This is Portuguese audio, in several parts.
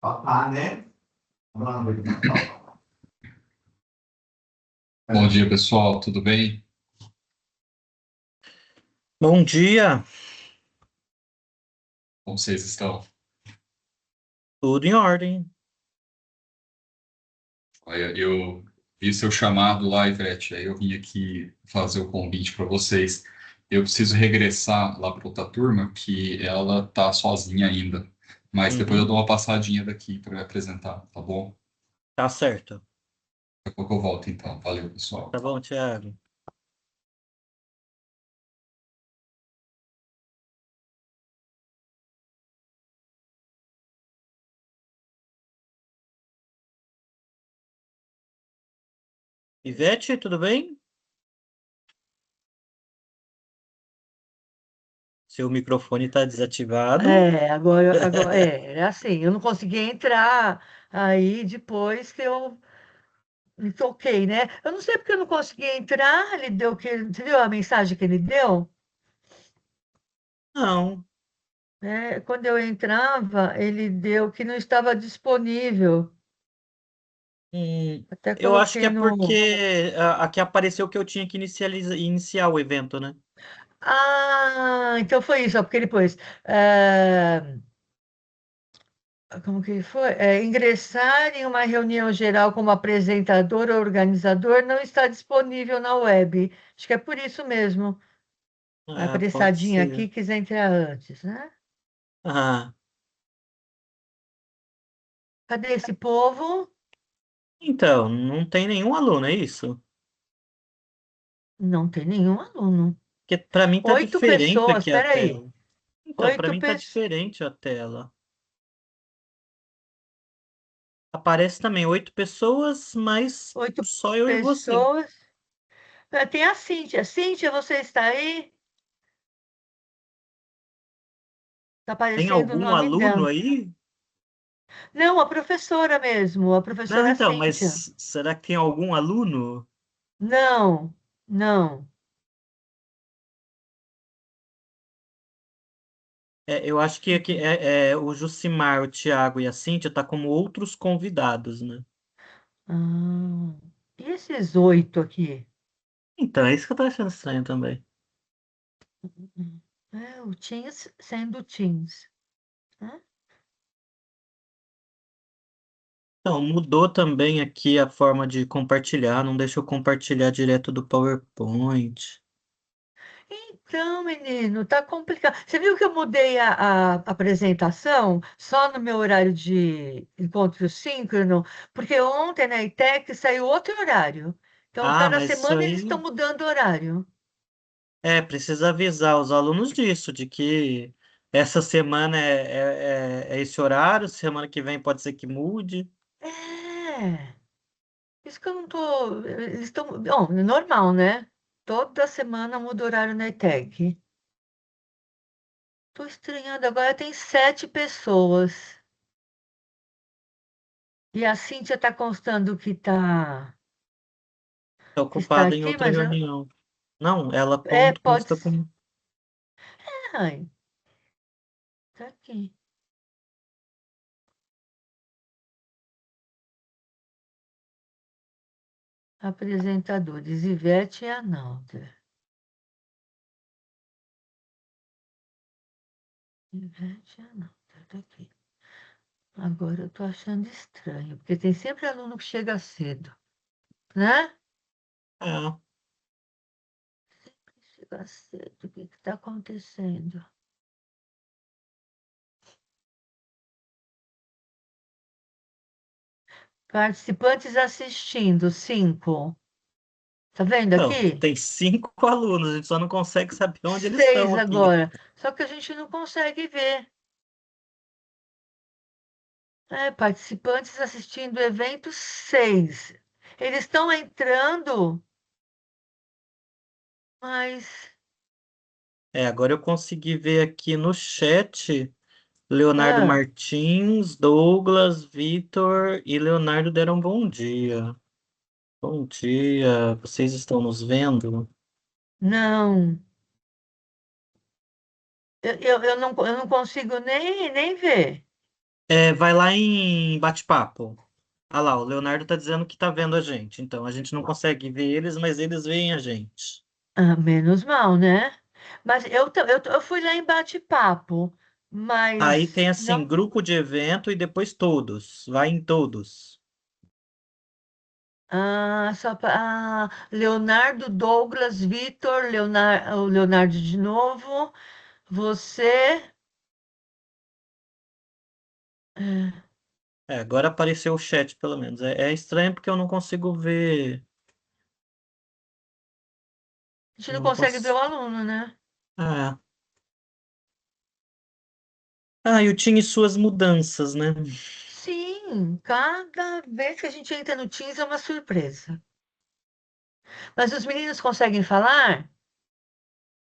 Papá, né? Bom dia, pessoal. Tudo bem? Bom dia, Como vocês estão? tudo em ordem. Olha, eu vi seu chamado lá, Ivete, aí eu vim aqui fazer o convite para vocês. Eu preciso regressar lá para outra turma, que ela tá sozinha ainda. Mas depois eu Uhum, dou uma passadinha daqui para me apresentar, tá bom? tá certo. Daqui a pouco eu volto, então. Valeu, pessoal. Tá bom, Thiago. Ivete, tudo bem? Seu microfone tá desativado. Era assim, eu não conseguia entrar, aí depois que eu me toquei, né? Eu não sei porque eu não conseguia entrar, ele deu que, você viu a mensagem que ele deu? Não. Quando eu entrava, ele deu que não estava disponível. Até Eu acho que coloquei é no. porque aqui apareceu que eu tinha que iniciar o evento, né? Ah, então foi isso, ó, porque ele pôs. eh, Como que foi? Ingressar em uma reunião geral como apresentador ou organizador não está disponível na web. Acho que é por isso mesmo. A É, pode apressadinha ser. aqui quis entrar antes, né? Ah, Cadê esse povo? então, não tem nenhum aluno, é isso? Não tem nenhum aluno. Porque para mim tá 8 pessoas, diferente aqui a espera aí. tela. Então, para Oito mim tá pessoas. diferente a tela. Aparece também 8 pessoas, mas Oito só eu e você. pessoas. Tem a Cíntia. Cíntia, você está aí? Está Tem aparecendo o algum nome aluno dela. aí? Não, a professora mesmo, a Não, professora então, Cíntia. mas será que tem algum aluno? Não, não. Eu acho que aqui o Jucimar, o Thiago e a Cíntia tá como outros convidados, né? Ah, e esses 8 aqui? Então, é isso que eu tô achando estranho também. O Teams sendo Teams, né? Então, mudou também aqui a forma de compartilhar, não deixa eu compartilhar direto do PowerPoint. Então, menino, tá complicado. Você viu que eu mudei a apresentação só no meu horário de encontro síncrono? Porque ontem na ITEC saiu outro horário. Então, Ah, cada mas isso semana eles estão aí mudando o horário. precisa avisar os alunos disso, de que essa semana é esse horário, semana que vem pode ser que mude. É, isso que eu não tô. Eles estão. Bom, é normal, né? Toda semana muda o horário na ITEC. Tô estranhando, agora tem 7 pessoas. E a Cíntia está constando Tá que está ocupada em aqui, outra mas reunião. Não, ela pode consta ser. como. Ai, tá aqui. Apresentadores, Ivete e Arnaldo. Ivete e Arnaldo, tá aqui. Agora eu tô achando estranho, porque tem sempre aluno que chega cedo, né? É, Chega cedo, o que está acontecendo? Participantes assistindo, 5. Tá vendo então, aqui? tem 5 alunos, a gente só não consegue saber onde eles estão 6 aqui. agora. Só que a gente não consegue ver. Participantes assistindo o evento 6. Eles estão entrando, mas. Agora eu consegui ver aqui no chat, Leonardo Ah, Martins, Douglas, Vitor e Leonardo deram bom dia. Bom dia, vocês estão nos vendo? Não, eu não consigo nem ver. Vai lá em bate-papo. Ah lá, o Leonardo tá dizendo que tá vendo a gente. Então, a gente não consegue ver eles, mas eles veem a gente. Ah, menos mal, né? Mas eu fui lá em bate-papo, Aí mas tem assim, não. grupo de evento e depois todos. Vai em todos. Ah, Leonardo, Douglas, Vitor, o Leonardo de novo, você. É, Agora apareceu o chat, pelo menos. É estranho porque eu não consigo ver. a gente não Não consegue ver o cons... aluno, né? Ah, e o Tim e suas mudanças, né? Sim, cada vez que a gente entra no Teams é uma surpresa. Mas os meninos conseguem falar?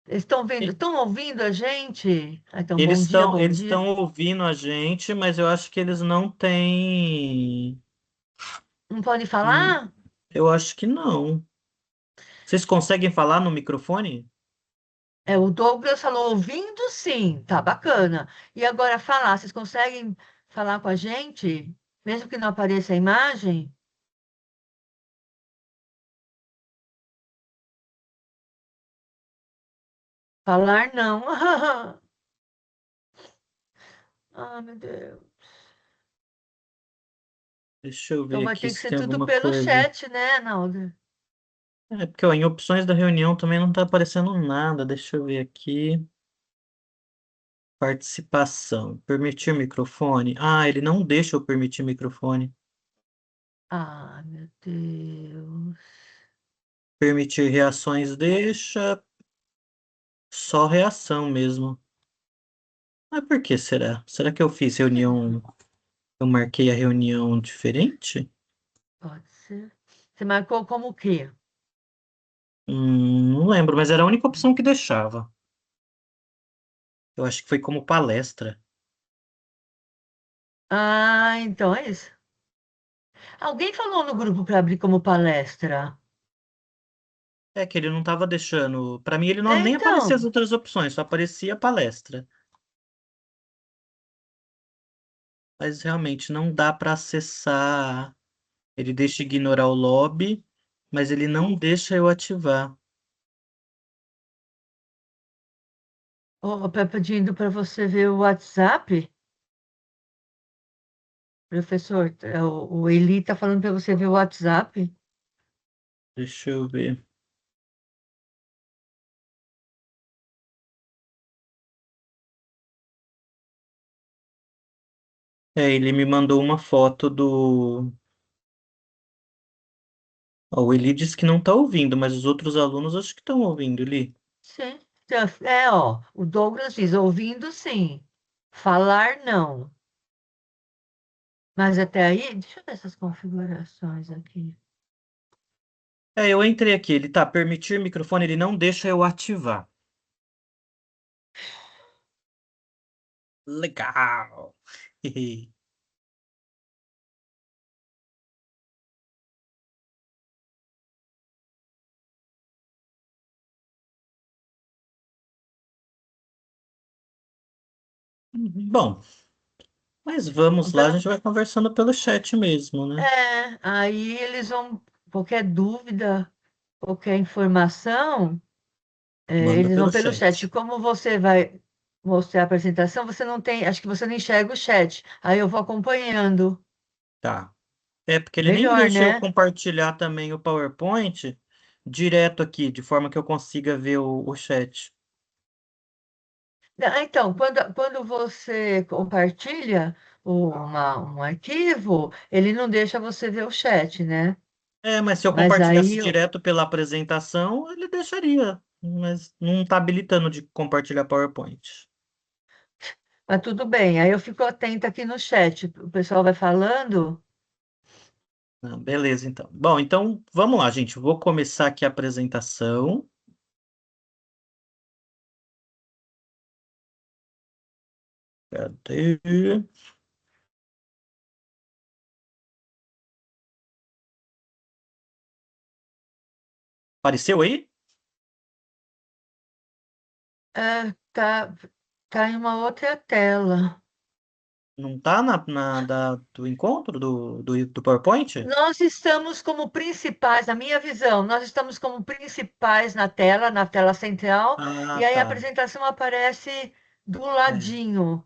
Eles estão vendo, E- estão ouvindo a gente? Ah, então, Eles bom dia, estão bom eles dia. estão ouvindo a gente, mas eu acho que eles não têm. Não pode Hum, falar? Eu acho que não. Vocês conseguem falar no microfone? É, o Douglas falou ouvindo, sim, tá bacana. E agora falar, vocês conseguem falar com a gente, mesmo que não apareça a imagem? Falar não. Ah, meu Deus. Deixa eu Então ver vai aqui ter que se ser tem tudo alguma pelo coisa. chat, né, Nalda? É porque ó, em opções da reunião também não está aparecendo nada. Deixa eu ver aqui. Participação. Permitir microfone. Ah, ele não deixa eu permitir microfone. Ah, meu Deus. Permitir reações deixa. Só reação mesmo. Mas por que será? Será que eu fiz reunião? Eu marquei a reunião diferente? Pode ser. Você marcou como o quê? Não lembro, mas era a única opção que deixava. Eu acho que foi como palestra. Ah, então é isso. Alguém falou no grupo para abrir como palestra. É que ele não estava deixando. Para mim, ele não É, nem aparecia as então. outras opções, só aparecia palestra. Mas realmente não dá para acessar. Ele deixa ignorar o lobby, mas ele não deixa eu ativar. Ô, pedindo para você ver o WhatsApp. Professor, o Eli está falando para você ver o WhatsApp. Deixa eu ver. Ele me mandou uma foto do. Ó, o Eli disse que não está ouvindo, mas os outros alunos acho que estão ouvindo, Eli. Sim. Então, ó, o Douglas diz, ouvindo sim, falar não. Mas até aí, deixa eu ver essas configurações aqui. Eu entrei aqui. Ele tá, permitir microfone, ele não deixa eu ativar. Legal. Bom, mas vamos lá, a Pelo, gente vai conversando pelo chat mesmo, né? aí eles vão, qualquer dúvida, qualquer informação, Manda eles vão pelo pelo chat. chat. Como você vai mostrar a apresentação, você não tem, acho que você não enxerga o chat. Aí eu vou acompanhando. Tá. É porque ele nem Melhor, deixa eu né? compartilhar também o PowerPoint direto aqui, de forma que eu consiga ver o chat. Então, quando você compartilha um arquivo, ele não deixa você ver o chat, né? Mas se eu Mas compartilhasse aí, direto pela apresentação, ele deixaria. Mas não está habilitando de compartilhar PowerPoint. mas tudo bem. Aí eu fico atenta aqui no chat. O pessoal vai falando. Ah, beleza, então. Bom, então vamos lá, gente. Vou começar aqui a apresentação. Cadê? Apareceu aí? Tá em uma outra tela. Não tá do encontro do PowerPoint? Nós estamos como principais, na minha visão, nós estamos como principais na tela central, Ah, e aí a tá. apresentação aparece do É, ladinho.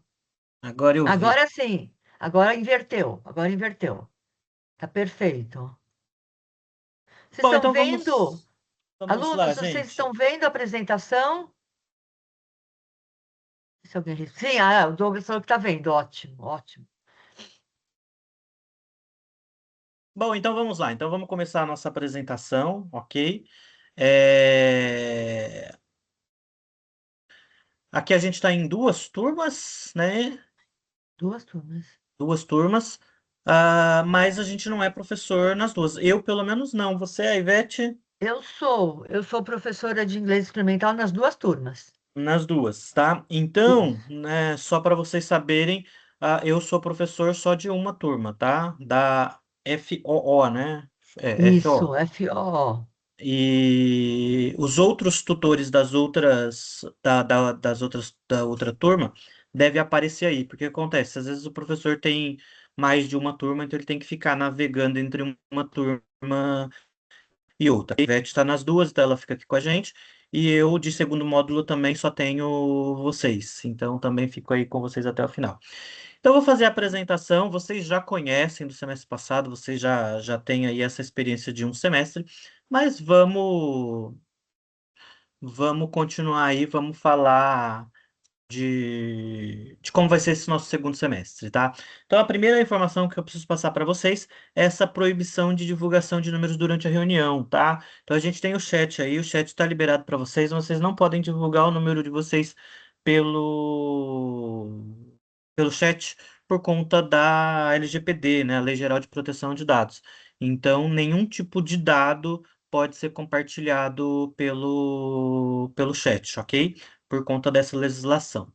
agora eu vi. Agora sim, agora inverteu, agora inverteu. Tá perfeito. Vocês Bom, estão então vendo? vamos lá, Alunos, vocês gente. estão vendo a apresentação? Se alguém... Sim, o Douglas falou que está vendo. Ótimo, ótimo. Bom, então vamos lá. Então vamos começar a nossa apresentação, ok? É, Aqui a gente está em duas turmas, né? Duas turmas. Duas turmas. Mas a gente não é professor nas duas. Eu, pelo menos, não. Você, a Ivete, Eu sou professora de inglês experimental nas duas turmas. nas duas, tá? Então, Isso, né, só para vocês saberem, eu sou professor só de uma turma, tá? Da FOO, né? É, isso, FO. FO. E os outros tutores das outras da outra turma deve aparecer aí, porque acontece, às vezes o professor tem mais de uma turma, então ele tem que ficar navegando entre uma turma e outra. A Ivete está nas duas, então ela fica aqui com a gente, e eu de segundo módulo também só tenho vocês, então também fico aí com vocês até o final. Então, eu vou fazer a apresentação. Vocês já conhecem do semestre passado, vocês já têm aí essa experiência de um semestre, mas vamos continuar aí, vamos falar de como vai ser esse nosso segundo semestre, tá? Então, a primeira informação que eu preciso passar para vocês é essa proibição de divulgação de números durante a reunião, tá? Então, a gente tem o chat aí, o chat está liberado para vocês não podem divulgar o número de vocês pelo chat por conta da LGPD, né? A Lei Geral de Proteção de Dados. Então, nenhum tipo de dado pode ser compartilhado pelo chat, ok? Por conta dessa legislação.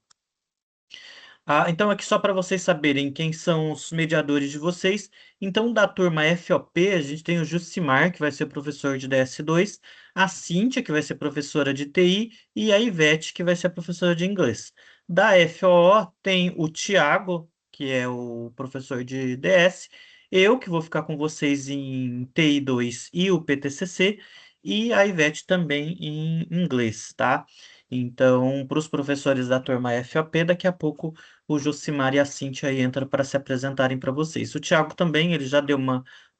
Então, aqui só para vocês saberem quem são os mediadores de vocês. Então, da turma FOP, a gente tem o Jucimar, que vai ser professor de DS2, a Cíntia, que vai ser professora de TI, e a Ivete, que vai ser a professora de inglês. Da FOO, tem o Tiago, que é o professor de DS, eu, que vou ficar com vocês em TI2 e o PTCC, e a Ivete também em inglês, tá? Então, para os professores da turma FOP, daqui a pouco o Josimar e a Cíntia aí entram para se apresentarem para vocês. O Thiago também, ele já deu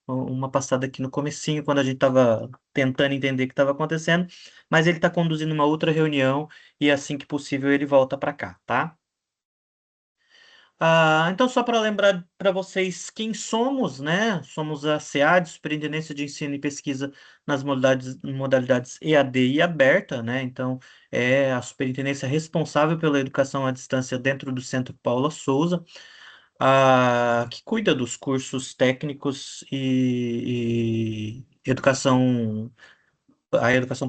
uma passada aqui no comecinho, quando a gente estava tentando entender o que estava acontecendo, mas ele está conduzindo uma outra reunião e assim que possível ele volta para cá, tá? Então, só para lembrar para vocês quem somos, né? Somos a SEAD, Superintendência de Ensino e Pesquisa nas modalidades EAD e aberta, né? Então, é a superintendência responsável pela educação à distância dentro do Centro Paula Souza, que cuida dos cursos técnicos e a educação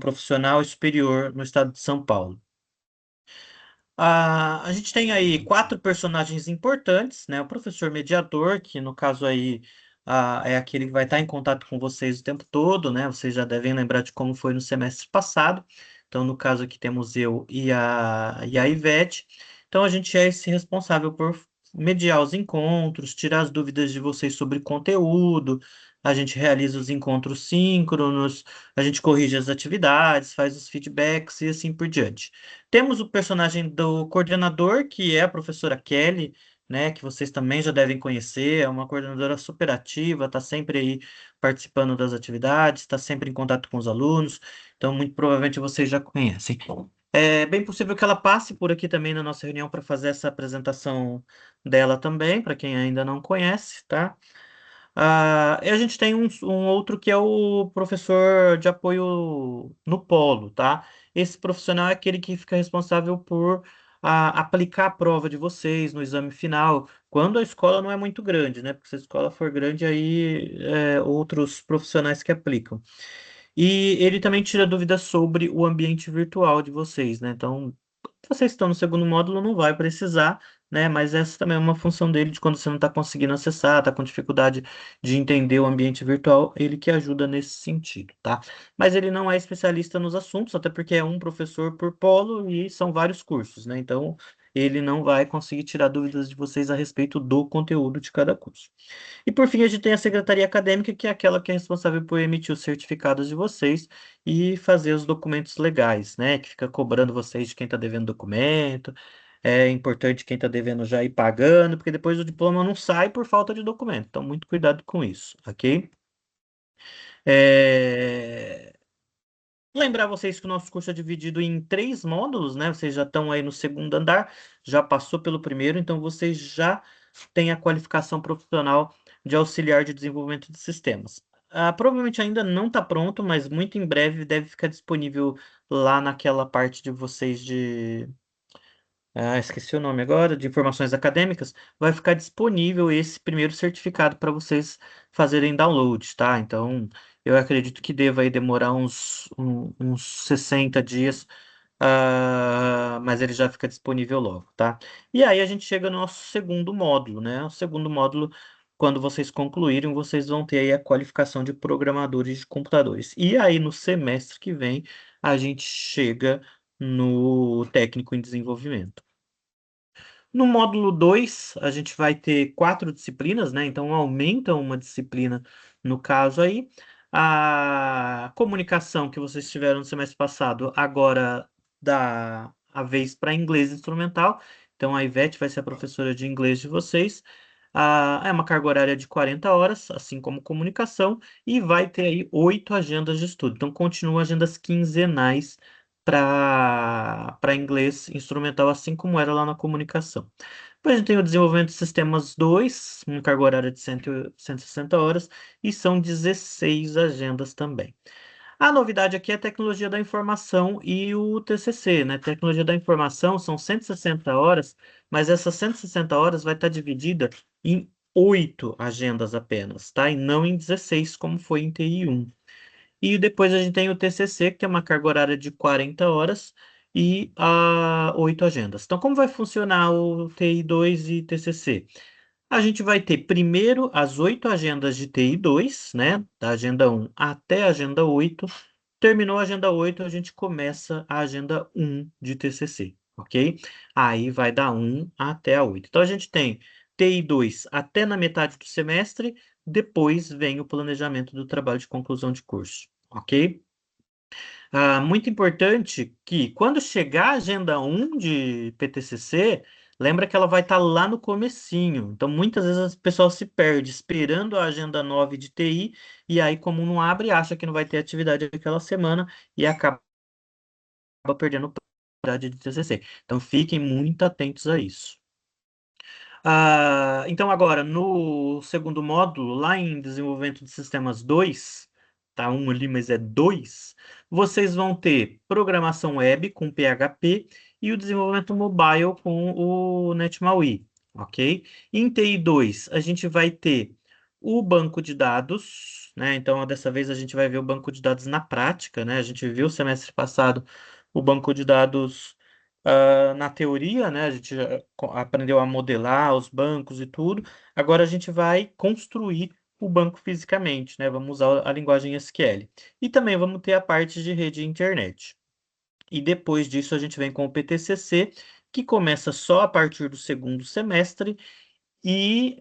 profissional e superior no estado de São Paulo. A gente tem aí quatro personagens importantes, né? O professor mediador, que no caso aí é aquele que vai estar em contato com vocês o tempo todo, né? Vocês já devem lembrar de como foi no semestre passado. Então, no caso aqui temos eu e a Ivete. Então, a gente é esse responsável por mediar os encontros, tirar as dúvidas de vocês sobre conteúdo. A gente realiza os encontros síncronos, a gente corrige as atividades, faz os feedbacks e assim por diante. Temos o personagem do coordenador, que é a professora Kelly, né, que vocês também já devem conhecer, é uma coordenadora super ativa, está sempre aí participando das atividades, está sempre em contato com os alunos, então muito provavelmente vocês já conhecem. É bem possível que ela passe por aqui também na nossa reunião para fazer essa apresentação dela também, para quem ainda não conhece, tá? E a gente tem um outro que é o professor de apoio no polo, tá? Esse profissional é aquele que fica responsável por aplicar a prova de vocês no exame final, quando a escola não é muito grande, né? Porque se a escola for grande, aí outros profissionais que aplicam. E ele também tira dúvidas sobre o ambiente virtual de vocês, né? Então, se vocês estão no segundo módulo, não vai precisar, né? Mas essa também é uma função dele de quando você não está conseguindo acessar, está com dificuldade de entender o ambiente virtual, ele que ajuda nesse sentido, tá? Mas ele não é especialista nos assuntos, até porque é um professor por polo e são vários cursos, né? Então, ele não vai conseguir tirar dúvidas de vocês a respeito do conteúdo de cada curso. E por fim, a gente tem a secretaria acadêmica, que é aquela que é responsável por emitir os certificados de vocês e fazer os documentos legais, né? Que fica cobrando vocês de quem está devendo documento. É importante quem está devendo já ir pagando, porque depois o diploma não sai por falta de documento. Então, muito cuidado com isso, ok? É, lembrar vocês que o nosso curso é dividido em 3 módulos, né? Vocês já estão aí no segundo andar, já passou pelo primeiro, então vocês já têm a qualificação profissional de auxiliar de desenvolvimento de sistemas. Provavelmente ainda não está pronto, mas muito em breve deve ficar disponível lá naquela parte de vocês de esqueci o nome agora, de informações acadêmicas, vai ficar disponível esse primeiro certificado para vocês fazerem download, tá? Então, eu acredito que deva aí demorar uns 60 dias, mas ele já fica disponível logo, tá? E aí a gente chega no nosso segundo módulo, né? O segundo módulo, quando vocês concluírem, vocês vão ter aí a qualificação de programadores de computadores. E aí, no semestre que vem, a gente chega no técnico em desenvolvimento. No módulo 2 a gente vai ter 4 disciplinas, né? Então, aumenta uma disciplina no caso aí. A comunicação que vocês tiveram no semestre passado, agora dá a vez para inglês instrumental. Então, a Ivete vai ser a professora de inglês de vocês. É uma carga horária de 40 horas, assim como comunicação, e vai ter aí 8 agendas de estudo. Então, continua agendas quinzenais para inglês instrumental, assim como era lá na comunicação. Depois a gente tem o desenvolvimento de sistemas 2, uma carga horária de 160 horas, e são 16 agendas também. A novidade aqui é a tecnologia da informação e o TCC, né? Tecnologia da informação são 160 horas, mas essas 160 horas vai estar dividida em 8 agendas apenas, tá? E não em 16, como foi em TI 1. E depois a gente tem o TCC, que é uma carga horária de 40 horas e 8 agendas. Então, como vai funcionar o TI 2 e TCC? A gente vai ter primeiro as 8 agendas de TI 2, né? Da agenda 1 até a agenda 8. Terminou a agenda 8, a gente começa a agenda 1 de TCC, ok? Aí vai da 1 até a 8. Então, a gente tem TI 2 até na metade do semestre, depois vem o planejamento do trabalho de conclusão de curso, ok? Muito importante que quando chegar a agenda 1 de PTCC, lembra que ela vai estar lá no comecinho. Então, muitas vezes o pessoal se perde esperando a agenda 9 de TI, e aí, como não abre, acha que não vai ter atividade aquela semana e acaba perdendo a oportunidade de TCC. Então, fiquem muito atentos a isso. Então, agora, no segundo módulo, lá em desenvolvimento de sistemas 2, tá? Um ali, mas é 2, vocês vão ter programação web com PHP e o desenvolvimento mobile com o NetMAUI, ok? Em TI 2, a gente vai ter o banco de dados, né? Então, dessa vez a gente vai ver o banco de dados na prática, né? A gente viu semestre passado o banco de dados na teoria, né? A gente já aprendeu a modelar os bancos e tudo. Agora a gente vai construir o banco fisicamente, né? Vamos usar a linguagem SQL. E também vamos ter a parte de rede e internet. E depois disso a gente vem com o PTCC, que começa só a partir do segundo semestre e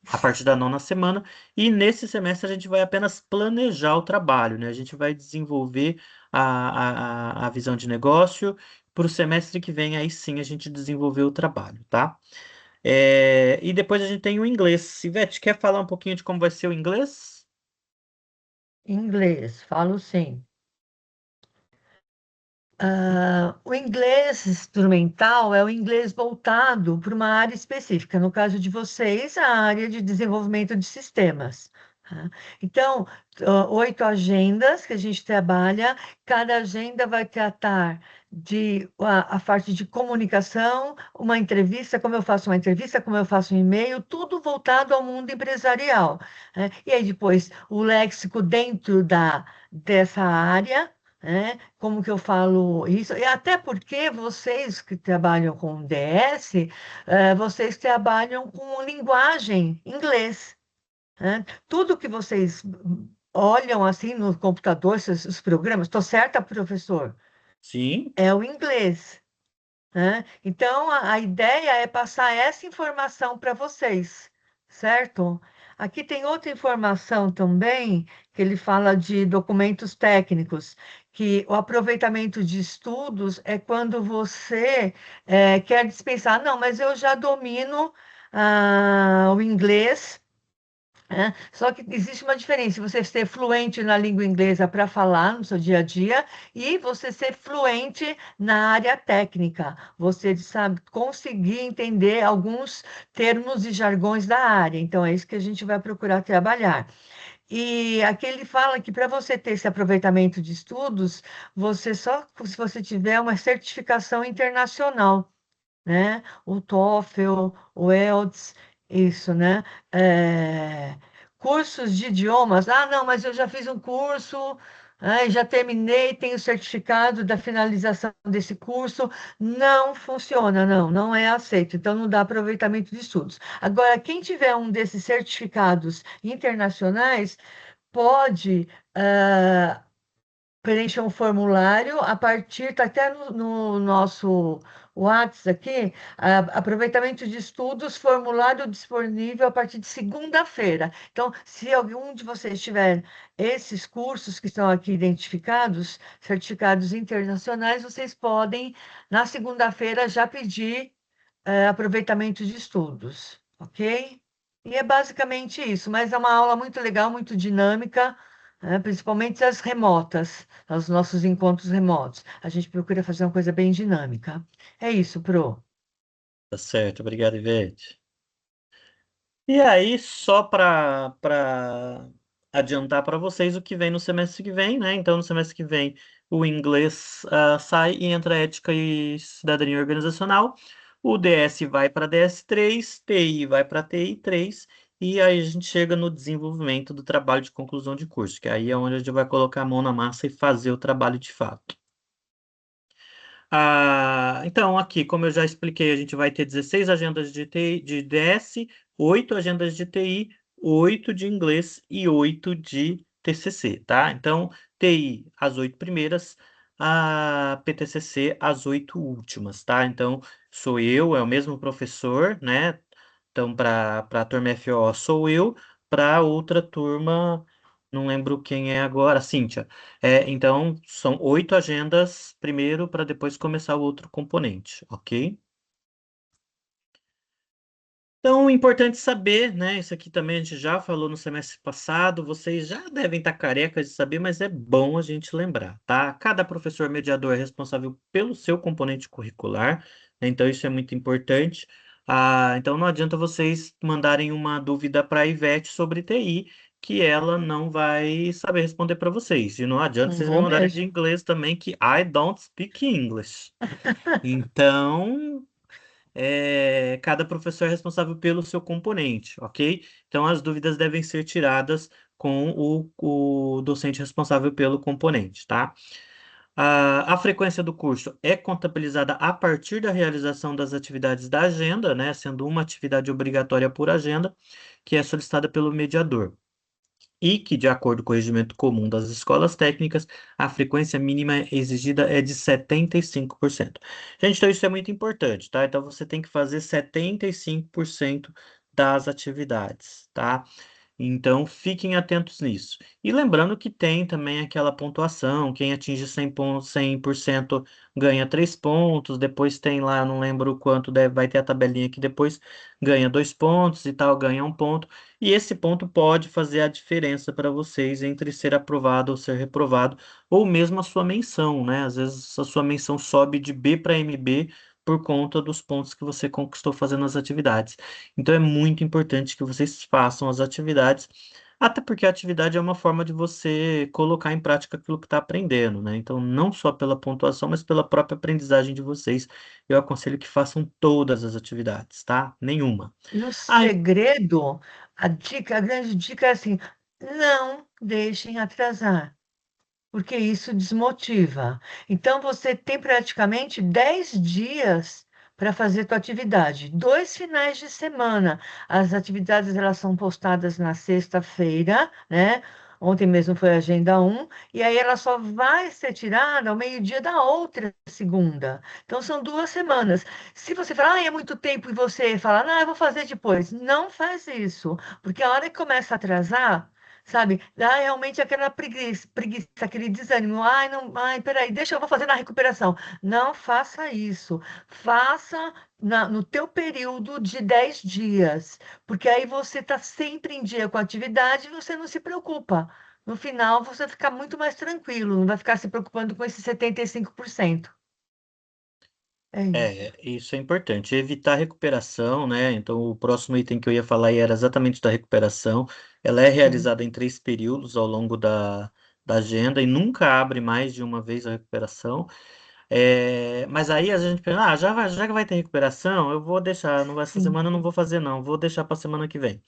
a partir da nona semana. E nesse semestre a gente vai apenas planejar o trabalho, né? A gente vai desenvolver a visão de negócio. Para o semestre que vem, aí sim a gente desenvolver o trabalho, tá? E depois a gente tem o inglês. Ivete, quer falar um pouquinho de como vai ser o inglês? Inglês, falo sim. O inglês instrumental é o inglês voltado para uma área específica, no caso de vocês, a área de desenvolvimento de sistemas. Tá? Então, 8 agendas que a gente trabalha, cada agenda vai tratar de a parte de comunicação, uma entrevista, como eu faço uma entrevista, como eu faço um e-mail, tudo voltado ao mundo empresarial. Né? E aí depois o léxico dentro dessa área. né? Como que eu falo isso? E até porque vocês que trabalham com DS, vocês trabalham com linguagem inglês, né? Tudo que vocês olham assim no computador, os programas, estou certa, professor? Sim, É o inglês, né? Então, a ideia é passar essa informação para vocês, certo? Aqui tem outra informação também, que ele fala de documentos técnicos, que o aproveitamento de estudos é quando você quer dispensar. Não, mas eu já domino o inglês, né? Só que existe uma diferença, você ser fluente na língua inglesa para falar no seu dia a dia e você ser fluente na área técnica. Você sabe conseguir entender alguns termos e jargões da área. Então, é isso que a gente vai procurar trabalhar. E aqui ele fala que para você ter esse aproveitamento de estudos, você só se você tiver uma certificação internacional, né? O TOEFL, o IELTS, isso, né? É, cursos de idiomas. Ah, não, mas eu já fiz um curso, já terminei, tenho certificado da finalização desse curso. Não funciona, não é aceito. Então, não dá aproveitamento de estudos. Agora, quem tiver um desses certificados internacionais, pode. Preencha um formulário a partir, está até no nosso WhatsApp aqui, aproveitamento de estudos, formulário disponível a partir de segunda-feira. Então, se algum de vocês tiver esses cursos que estão aqui identificados, certificados internacionais, vocês podem, na segunda-feira, já pedir aproveitamento de estudos, ok? E é basicamente isso, mas é uma aula muito legal, muito dinâmica, principalmente as remotas, os nossos encontros remotos. A gente procura fazer uma coisa bem dinâmica. É isso, Pro. tá certo. Obrigado, Ivete. E aí, só para adiantar para vocês o que vem no semestre que vem, né? Então, no semestre que vem, o inglês sai e entra ética e cidadania organizacional. O DS vai para DS3, TI vai para TI3, e aí a gente chega no desenvolvimento do trabalho de conclusão de curso, que aí é onde a gente vai colocar a mão na massa e fazer o trabalho de fato. Então, aqui, como eu já expliquei, a gente vai ter 16 agendas de TI, de DS, 8 agendas de TI, 8 de inglês e 8 de TCC, tá? Então, TI, as 8 primeiras, a PTCC, as 8 últimas, tá? Então, sou eu, é o mesmo professor, né? Então, para a turma FO, sou eu, para outra turma, não lembro quem é agora, Cíntia. Então, são 8 agendas primeiro para depois começar o outro componente, ok? Então, importante saber, né? Isso aqui também a gente já falou no semestre passado, vocês já devem estar carecas de saber, mas é bom a gente lembrar, tá? Cada professor mediador é responsável pelo seu componente curricular, né? Então isso é muito importante. Então não adianta vocês mandarem uma dúvida para a Ivete sobre TI, que ela não vai saber responder para vocês. E não adianta Não vocês me vou mandarem de mesmo. inglês também, que I don't speak English. Então, cada professor é responsável pelo seu componente, ok? Então, as dúvidas devem ser tiradas com o docente responsável pelo componente, tá? A frequência do curso é contabilizada a partir da realização das atividades da agenda, né? Sendo uma atividade obrigatória por agenda, que é solicitada pelo mediador e que, de acordo com o regimento comum das escolas técnicas, a frequência mínima exigida é de 75%. Gente, então isso é muito importante, tá? Então você tem que fazer 75% das atividades, tá? Então, fiquem atentos nisso. E lembrando que tem também aquela pontuação, quem atinge 100% ganha 3 pontos, depois tem lá, não lembro o quanto, vai ter a tabelinha que depois ganha 2 pontos e tal, ganha 1 ponto. E esse ponto pode fazer a diferença para vocês entre ser aprovado ou ser reprovado, ou mesmo a sua menção, né? Às vezes a sua menção sobe de B para MB por conta dos pontos que você conquistou fazendo as atividades. Então é muito importante que vocês façam as atividades, até porque a atividade é uma forma de você colocar em prática aquilo que está aprendendo, né? Então, não só pela pontuação, mas pela própria aprendizagem de vocês, eu aconselho que façam todas as atividades, tá? Nenhuma. E o Ah, segredo, a grande dica é assim, não deixem atrasar. porque isso desmotiva. Então, você tem praticamente 10 dias para fazer tua atividade, 2 finais de semana. As atividades elas são postadas na sexta-feira, né? Ontem mesmo foi a agenda um, e aí ela só vai ser tirada ao meio-dia da outra segunda. Então, são 2 semanas. Se você falar, é muito tempo, e você falar, não, eu vou fazer depois, não faz isso, porque a hora que começa a atrasar, sabe? Dá realmente aquela preguiça, aquele desânimo. Ai, não, ai, peraí, deixa eu vou fazer na recuperação. Não faça isso. Faça no teu período de 10 dias, porque aí você está sempre em dia com a atividade e você não se preocupa. No final, você vai ficar muito mais tranquilo, não vai ficar se preocupando com esses 75%. É isso. Isso é importante. Evitar recuperação, né? Então, o próximo item que eu ia falar aí era exatamente da recuperação. Ela é Sim, realizada em 3 períodos ao longo da agenda e nunca abre mais de uma vez a recuperação. Mas aí a gente pensa, já que vai ter recuperação, eu vou deixar, não vai essa sim, semana eu não vou fazer não, vou deixar para semana que vem,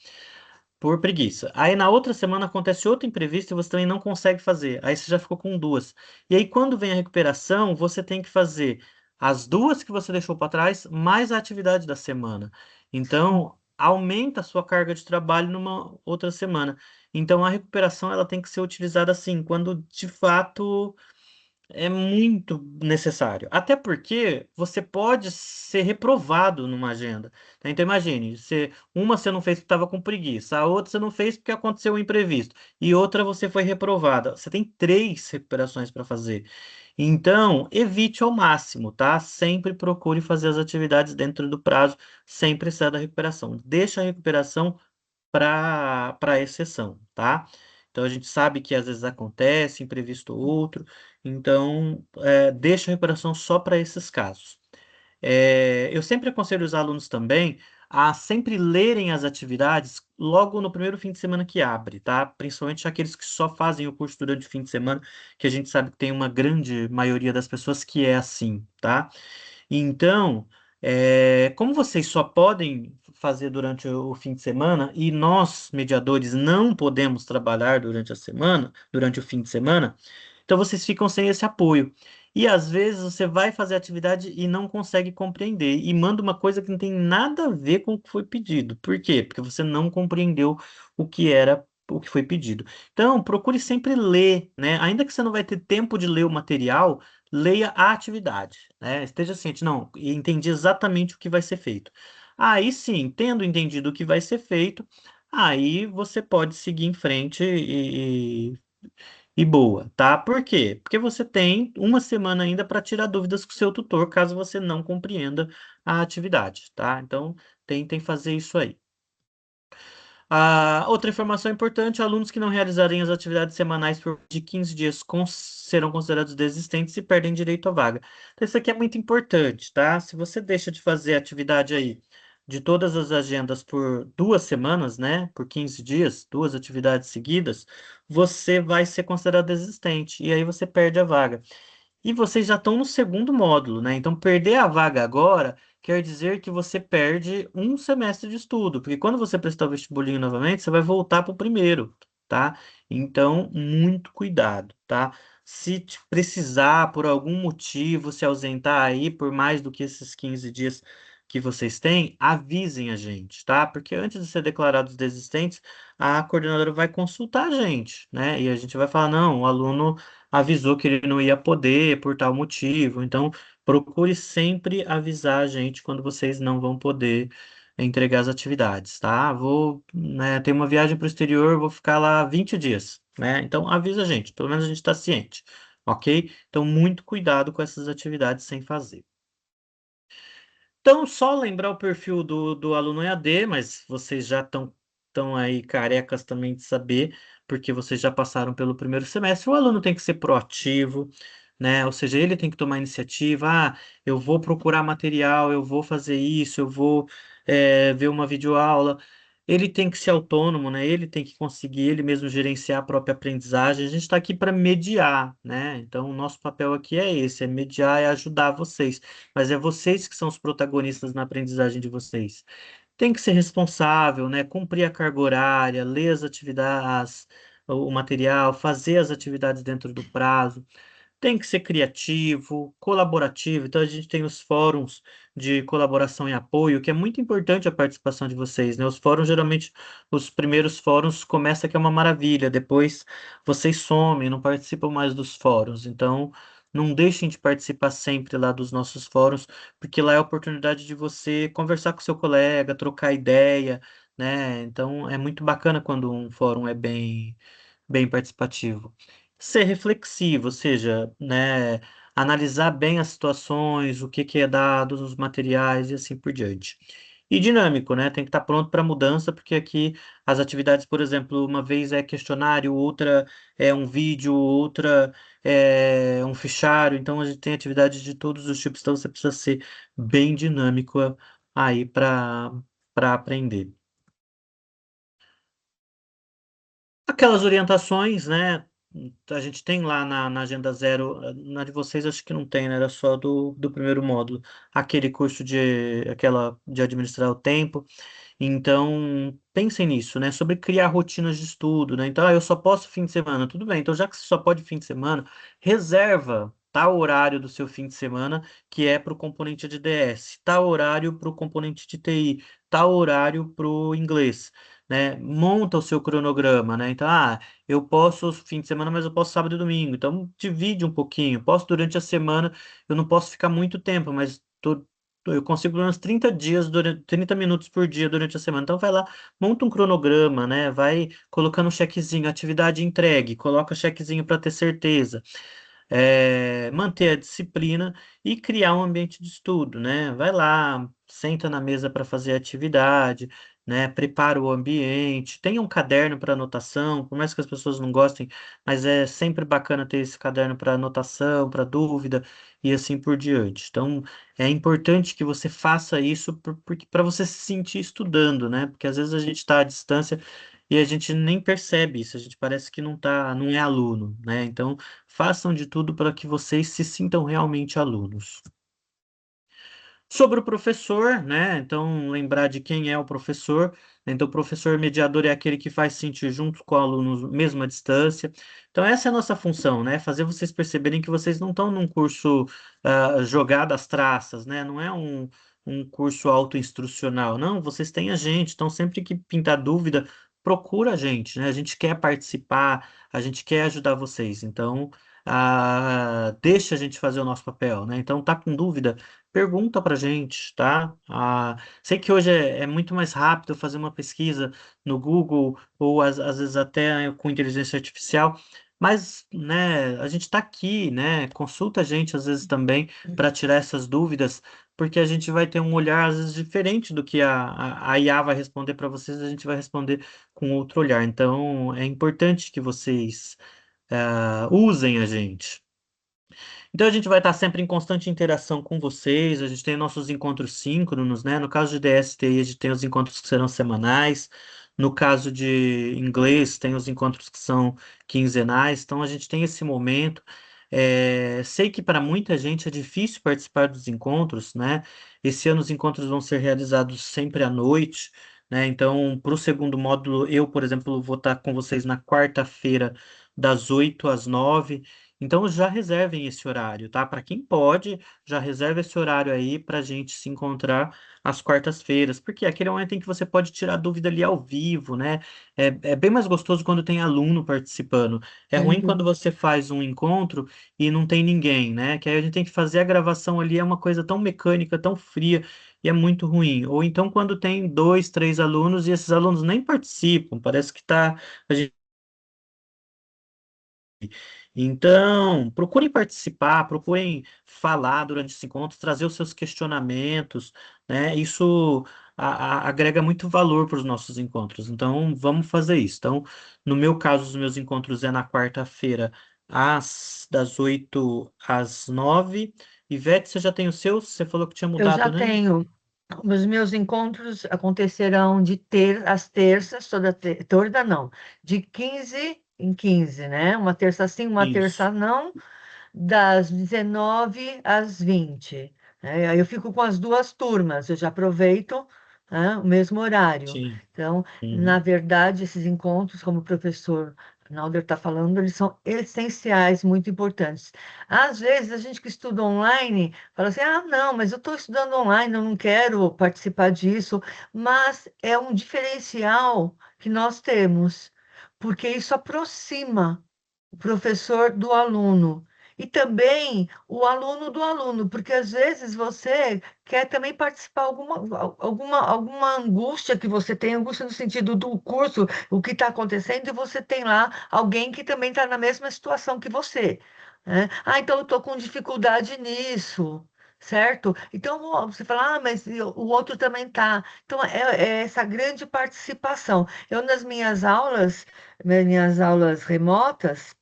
por preguiça. Aí na outra semana acontece outro imprevisto e você também não consegue fazer. Aí você já ficou com duas. E aí quando vem a recuperação, você tem que fazer as duas que você deixou para trás, mais a atividade da semana. sim. Então, aumenta a sua carga de trabalho numa outra semana. Então, a recuperação ela tem que ser utilizada assim, quando de fato é muito necessário. Até porque você pode ser reprovado numa agenda, tá? Então imagine, uma você não fez porque estava com preguiça, a outra você não fez porque aconteceu um imprevisto, e outra você foi reprovada. Você tem 3 recuperações para fazer. Então, evite ao máximo, tá? Sempre procure fazer as atividades dentro do prazo, sem precisar da recuperação. Deixa a recuperação para exceção, tá? Então a gente sabe que às vezes acontece, imprevisto ou outro, então deixa a recuperação só para esses casos. Eu sempre aconselho os alunos também a sempre lerem as atividades logo no primeiro fim de semana que abre, tá? Principalmente aqueles que só fazem o curso durante o fim de semana, que a gente sabe que tem uma grande maioria das pessoas que é assim, tá? Então, como vocês só podem fazer durante o fim de semana e nós, mediadores, não podemos trabalhar durante a semana, durante o fim de semana, então vocês ficam sem esse apoio. E às vezes você vai fazer atividade e não consegue compreender e manda uma coisa que não tem nada a ver com o que foi pedido. Por quê? Porque você não compreendeu o que era o que foi pedido. Então, procure sempre ler, né? Ainda que você não vai ter tempo de ler o material, leia a atividade, né? Esteja ciente, não, entendi exatamente o que vai ser feito. Aí sim, tendo entendido o que vai ser feito, aí você pode seguir em frente e boa, tá? Por quê? Porque você tem uma semana ainda para tirar dúvidas com o seu tutor, caso você não compreenda a atividade, tá? Então, tentem fazer isso aí. Outra informação importante: alunos que não realizarem as atividades semanais por de 15 dias serão considerados desistentes e perdem direito à vaga. Então, isso aqui é muito importante, tá? Se você deixa de fazer a atividade aí de todas as agendas por 2 semanas, né? Por 15 dias, 2 atividades seguidas, você vai ser considerado desistente e aí você perde a vaga. E vocês já estão no segundo módulo, né? Então, perder a vaga agora quer dizer que você perde um semestre de estudo, porque quando você prestar o vestibulinho novamente, você vai voltar para o primeiro, tá? Então, muito cuidado, tá? Se precisar, por algum motivo, se ausentar aí por mais do que esses 15 dias que vocês têm, avisem a gente, tá? Porque antes de ser declarados desistentes, a coordenadora vai consultar a gente, né? E a gente vai falar, não, o aluno avisou que ele não ia poder por tal motivo. Então, procure sempre avisar a gente quando vocês não vão poder entregar as atividades, tá? Vou, né, ter uma viagem para o exterior, vou ficar lá 20 dias, né? Então, avisa a gente, pelo menos a gente está ciente, ok? Então, muito cuidado com essas atividades sem fazer. Então, só lembrar o perfil do aluno EAD, mas vocês já estão aí carecas também de saber, porque vocês já passaram pelo primeiro semestre. O aluno tem que ser proativo, né? Ou seja, ele tem que tomar iniciativa. Eu vou procurar material, eu vou fazer isso, eu vou ver uma videoaula. Ele tem que ser autônomo, né? Ele tem que conseguir ele mesmo gerenciar a própria aprendizagem. A gente está aqui para mediar, né? Então, o nosso papel aqui é esse, é mediar e ajudar vocês, mas é vocês que são os protagonistas na aprendizagem de vocês. Tem que ser responsável, né? Cumprir a carga horária, ler o material, fazer as atividades dentro do prazo. Tem que ser criativo, colaborativo. Então, a gente tem os fóruns de colaboração e apoio, que é muito importante a participação de vocês, né? Os fóruns, geralmente, os primeiros fóruns começa que é uma maravilha, depois vocês somem, não participam mais dos fóruns. Então, não deixem de participar sempre lá dos nossos fóruns, porque lá é a oportunidade de você conversar com seu colega, trocar ideia, né? Então, é muito bacana quando um fórum é bem participativo. Ser reflexivo, ou seja, né, analisar bem as situações, o que que é dado, os materiais e assim por diante. E dinâmico, né? Tem que estar pronto para mudança, porque aqui as atividades, por exemplo, uma vez é questionário, outra é um vídeo, outra é um fichário, então a gente tem atividades de todos os tipos, então você precisa ser bem dinâmico aí para aprender. Aquelas orientações, né? A gente tem lá na Agenda Zero, na de vocês acho que não tem, né? Era só do primeiro módulo, aquele curso aquela de administrar o tempo. Então, pensem nisso, né? Sobre criar rotinas de estudo, né? Então, eu só posso fim de semana. Tudo bem, então já que você só pode fim de semana, reserva tal horário do seu fim de semana que é para o componente de DS, tal horário para o componente de TI, tal horário para o inglês, né? Monta o seu cronograma, né? Então, eu posso fim de semana, mas eu posso sábado e domingo. Então, divide um pouquinho. Posso durante a semana, eu não posso ficar muito tempo, mas eu consigo pelo menos 30 dias, 30 minutos por dia durante a semana. Então vai lá, monta um cronograma, né? Vai colocando um chequezinho, atividade entregue, coloca chequezinho para ter certeza. Manter a disciplina e criar um ambiente de estudo, né? Vai lá, senta na mesa para fazer a atividade, né? Prepara o ambiente, tenha um caderno para anotação, por mais que as pessoas não gostem, mas é sempre bacana ter esse caderno para anotação, para dúvida e assim por diante. Então, é importante que você faça isso porque para você se sentir estudando, né? Porque às vezes a gente está à distância e a gente nem percebe isso, a gente parece que não tá, não é aluno, né? Então, façam de tudo para que vocês se sintam realmente alunos. Sobre o professor, né? Então, lembrar de quem é o professor. Então, o professor mediador é aquele que faz sentir junto com o aluno, mesmo à distância. Então, essa é a nossa função, né? Fazer vocês perceberem que vocês não estão num curso jogado às traças, né? Não é um curso autoinstrucional. Não, vocês têm a gente. Então, sempre que pintar dúvida, procura a gente, né? A gente quer participar, a gente quer ajudar vocês. Então, deixa a gente fazer o nosso papel, né? Então, tá com dúvida? Pergunta pra gente, tá? Sei que hoje é muito mais rápido fazer uma pesquisa no Google ou às vezes até com inteligência artificial, mas, né, a gente está aqui, né? Consulta a gente às vezes também para tirar essas dúvidas, porque a gente vai ter um olhar às vezes diferente do que a IA vai responder para vocês, a gente vai responder com outro olhar. Então, é importante que vocês usem a gente. Então a gente vai estar sempre em constante interação com vocês, a gente tem nossos encontros síncronos, né? No caso de DSTI, a gente tem os encontros que serão semanais, no caso de inglês, tem os encontros que são quinzenais, então a gente tem esse momento. Sei que para muita gente é difícil participar dos encontros, né? Esse ano os encontros vão ser realizados sempre à noite, né? Então, para o segundo módulo, eu, por exemplo, vou estar com vocês na quarta-feira, das 8 às 9. Então já reservem esse horário, tá? Para quem pode, já reserva esse horário aí para a gente se encontrar às quartas-feiras, porque é aquele momento em que você pode tirar dúvida ali ao vivo, né? É bem mais gostoso quando tem aluno participando. É ruim quando Uhum. você faz um encontro e não tem ninguém, né? Que aí a gente tem que fazer a gravação ali, é uma coisa tão mecânica, tão fria, e é muito ruim. Ou então quando tem dois, três alunos e esses alunos nem participam, parece que tá. A gente Então, procurem participar, procurem falar durante esse encontro, trazer os seus questionamentos, né? Isso agrega muito valor para os nossos encontros. Então, vamos fazer isso. Então, no meu caso, os meus encontros é na quarta-feira, das 8 às 9. Ivete, você já tem o seu? Você falou que tinha Eu já mudado, né? tenho. Os meus encontros acontecerão às terças, toda não, de 15 em 15, né? Uma terça sim, uma Isso. terça não, das 19 às 20. Né? Aí eu fico com as duas turmas, eu já aproveito, né, o mesmo horário. Sim. Então, na Uhum. verdade, esses encontros, como o professor Nalder está falando, eles são essenciais, muito importantes. Às vezes, a gente que estuda online fala assim: ah, não, mas eu estou estudando online, eu não quero participar disso. Mas é um diferencial que nós temos, porque isso aproxima o professor do aluno. E também o aluno do aluno, porque às vezes você quer também participar alguma angústia que você tem, angústia no sentido do curso, o que está acontecendo, e você tem lá alguém que também está na mesma situação que você, né? Ah, então eu estou com dificuldade nisso, certo? Então você fala, ah, mas o outro também está. Então é essa grande participação. Eu, minhas aulas remotas,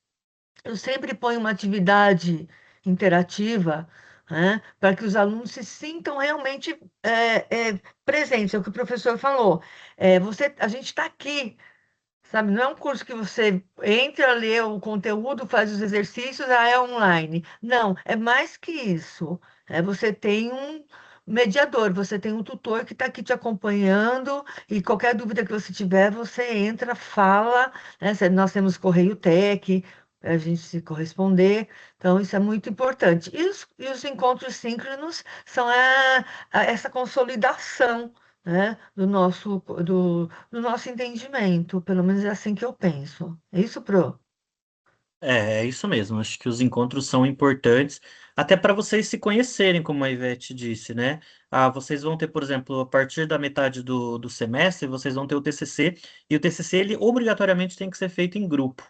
eu sempre ponho uma atividade interativa, né, para que os alunos se sintam realmente presentes. É o que o professor falou. A gente está aqui, sabe? Não é um curso que você entra, lê o conteúdo, faz os exercícios, é online. Não, é mais que isso. Você tem um mediador, você tem um tutor que está aqui te acompanhando, e qualquer dúvida que você tiver, você entra, fala, né? Nós temos Correio Tech, a gente se corresponder, então isso é muito importante. E os encontros síncronos são essa consolidação, né, do nosso entendimento, pelo menos é assim que eu penso. É isso, Pro? É isso mesmo. Acho que os encontros são importantes, até para vocês se conhecerem, como a Ivete disse, né? Ah, vocês vão ter, por exemplo, a partir da metade do semestre, vocês vão ter o TCC, e o TCC, ele obrigatoriamente tem que ser feito em grupo,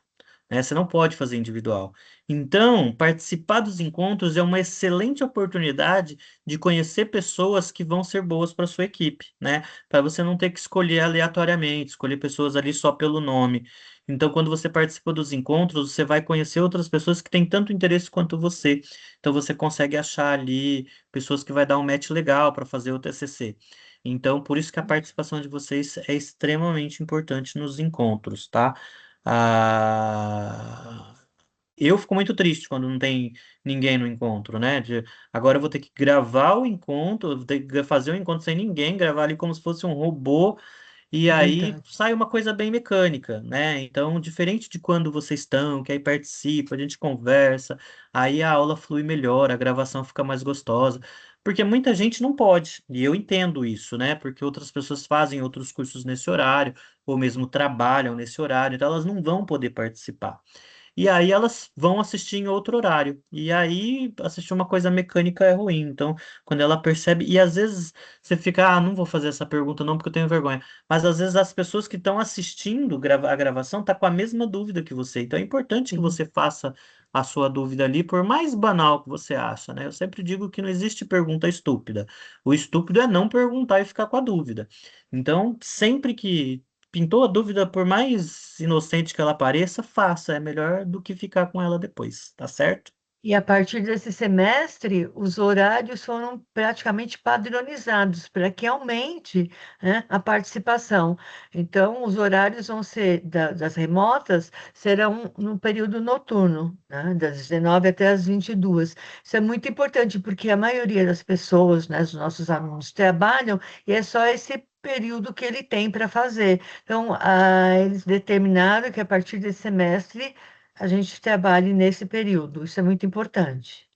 né? Você não pode fazer individual. Então, participar dos encontros é uma excelente oportunidade de conhecer pessoas que vão ser boas para sua equipe, né? Para você não ter que escolher aleatoriamente, escolher pessoas ali só pelo nome. Então, quando você participa dos encontros, você vai conhecer outras pessoas que têm tanto interesse quanto você. Então, você consegue achar ali pessoas que vai dar um match legal para fazer o TCC. Então, por isso que a participação de vocês é extremamente importante nos encontros, tá? Ah, eu fico muito triste quando não tem ninguém no encontro, né? Agora eu vou ter que gravar o encontro, vou ter que fazer o encontro sem ninguém, gravar ali como se fosse um robô, e É aí verdade. sai uma coisa bem mecânica, né? Então, diferente de quando vocês estão, que aí participa, a gente conversa, aí a aula flui melhor, a gravação fica mais gostosa. Porque muita gente não pode, e eu entendo isso, né? Porque outras pessoas fazem outros cursos nesse horário, ou mesmo trabalham nesse horário, então elas não vão poder participar. E aí elas vão assistir em outro horário. E aí assistir uma coisa mecânica é ruim. Então, quando ela percebe, e às vezes você fica, ah, não vou fazer essa pergunta não porque eu tenho vergonha. Mas às vezes as pessoas que estão assistindo a gravação tá com a mesma dúvida que você. Então é importante que Sim. você faça a sua dúvida ali, por mais banal que você acha, né? Eu sempre digo que não existe pergunta estúpida. O estúpido é não perguntar e ficar com a dúvida. Então, sempre que pintou a dúvida, por mais inocente que ela pareça, faça. É melhor do que ficar com ela depois, tá certo? E a partir desse semestre, os horários foram praticamente padronizados para que aumente, né, a participação. Então, os horários vão ser das remotas serão no período noturno, né, das 19 até as 22. Isso é muito importante porque a maioria das pessoas, né, os nossos alunos trabalham e é só esse período que ele tem para fazer. Então, eles determinaram que a partir desse semestre a gente trabalhe nesse período. Isso é muito importante.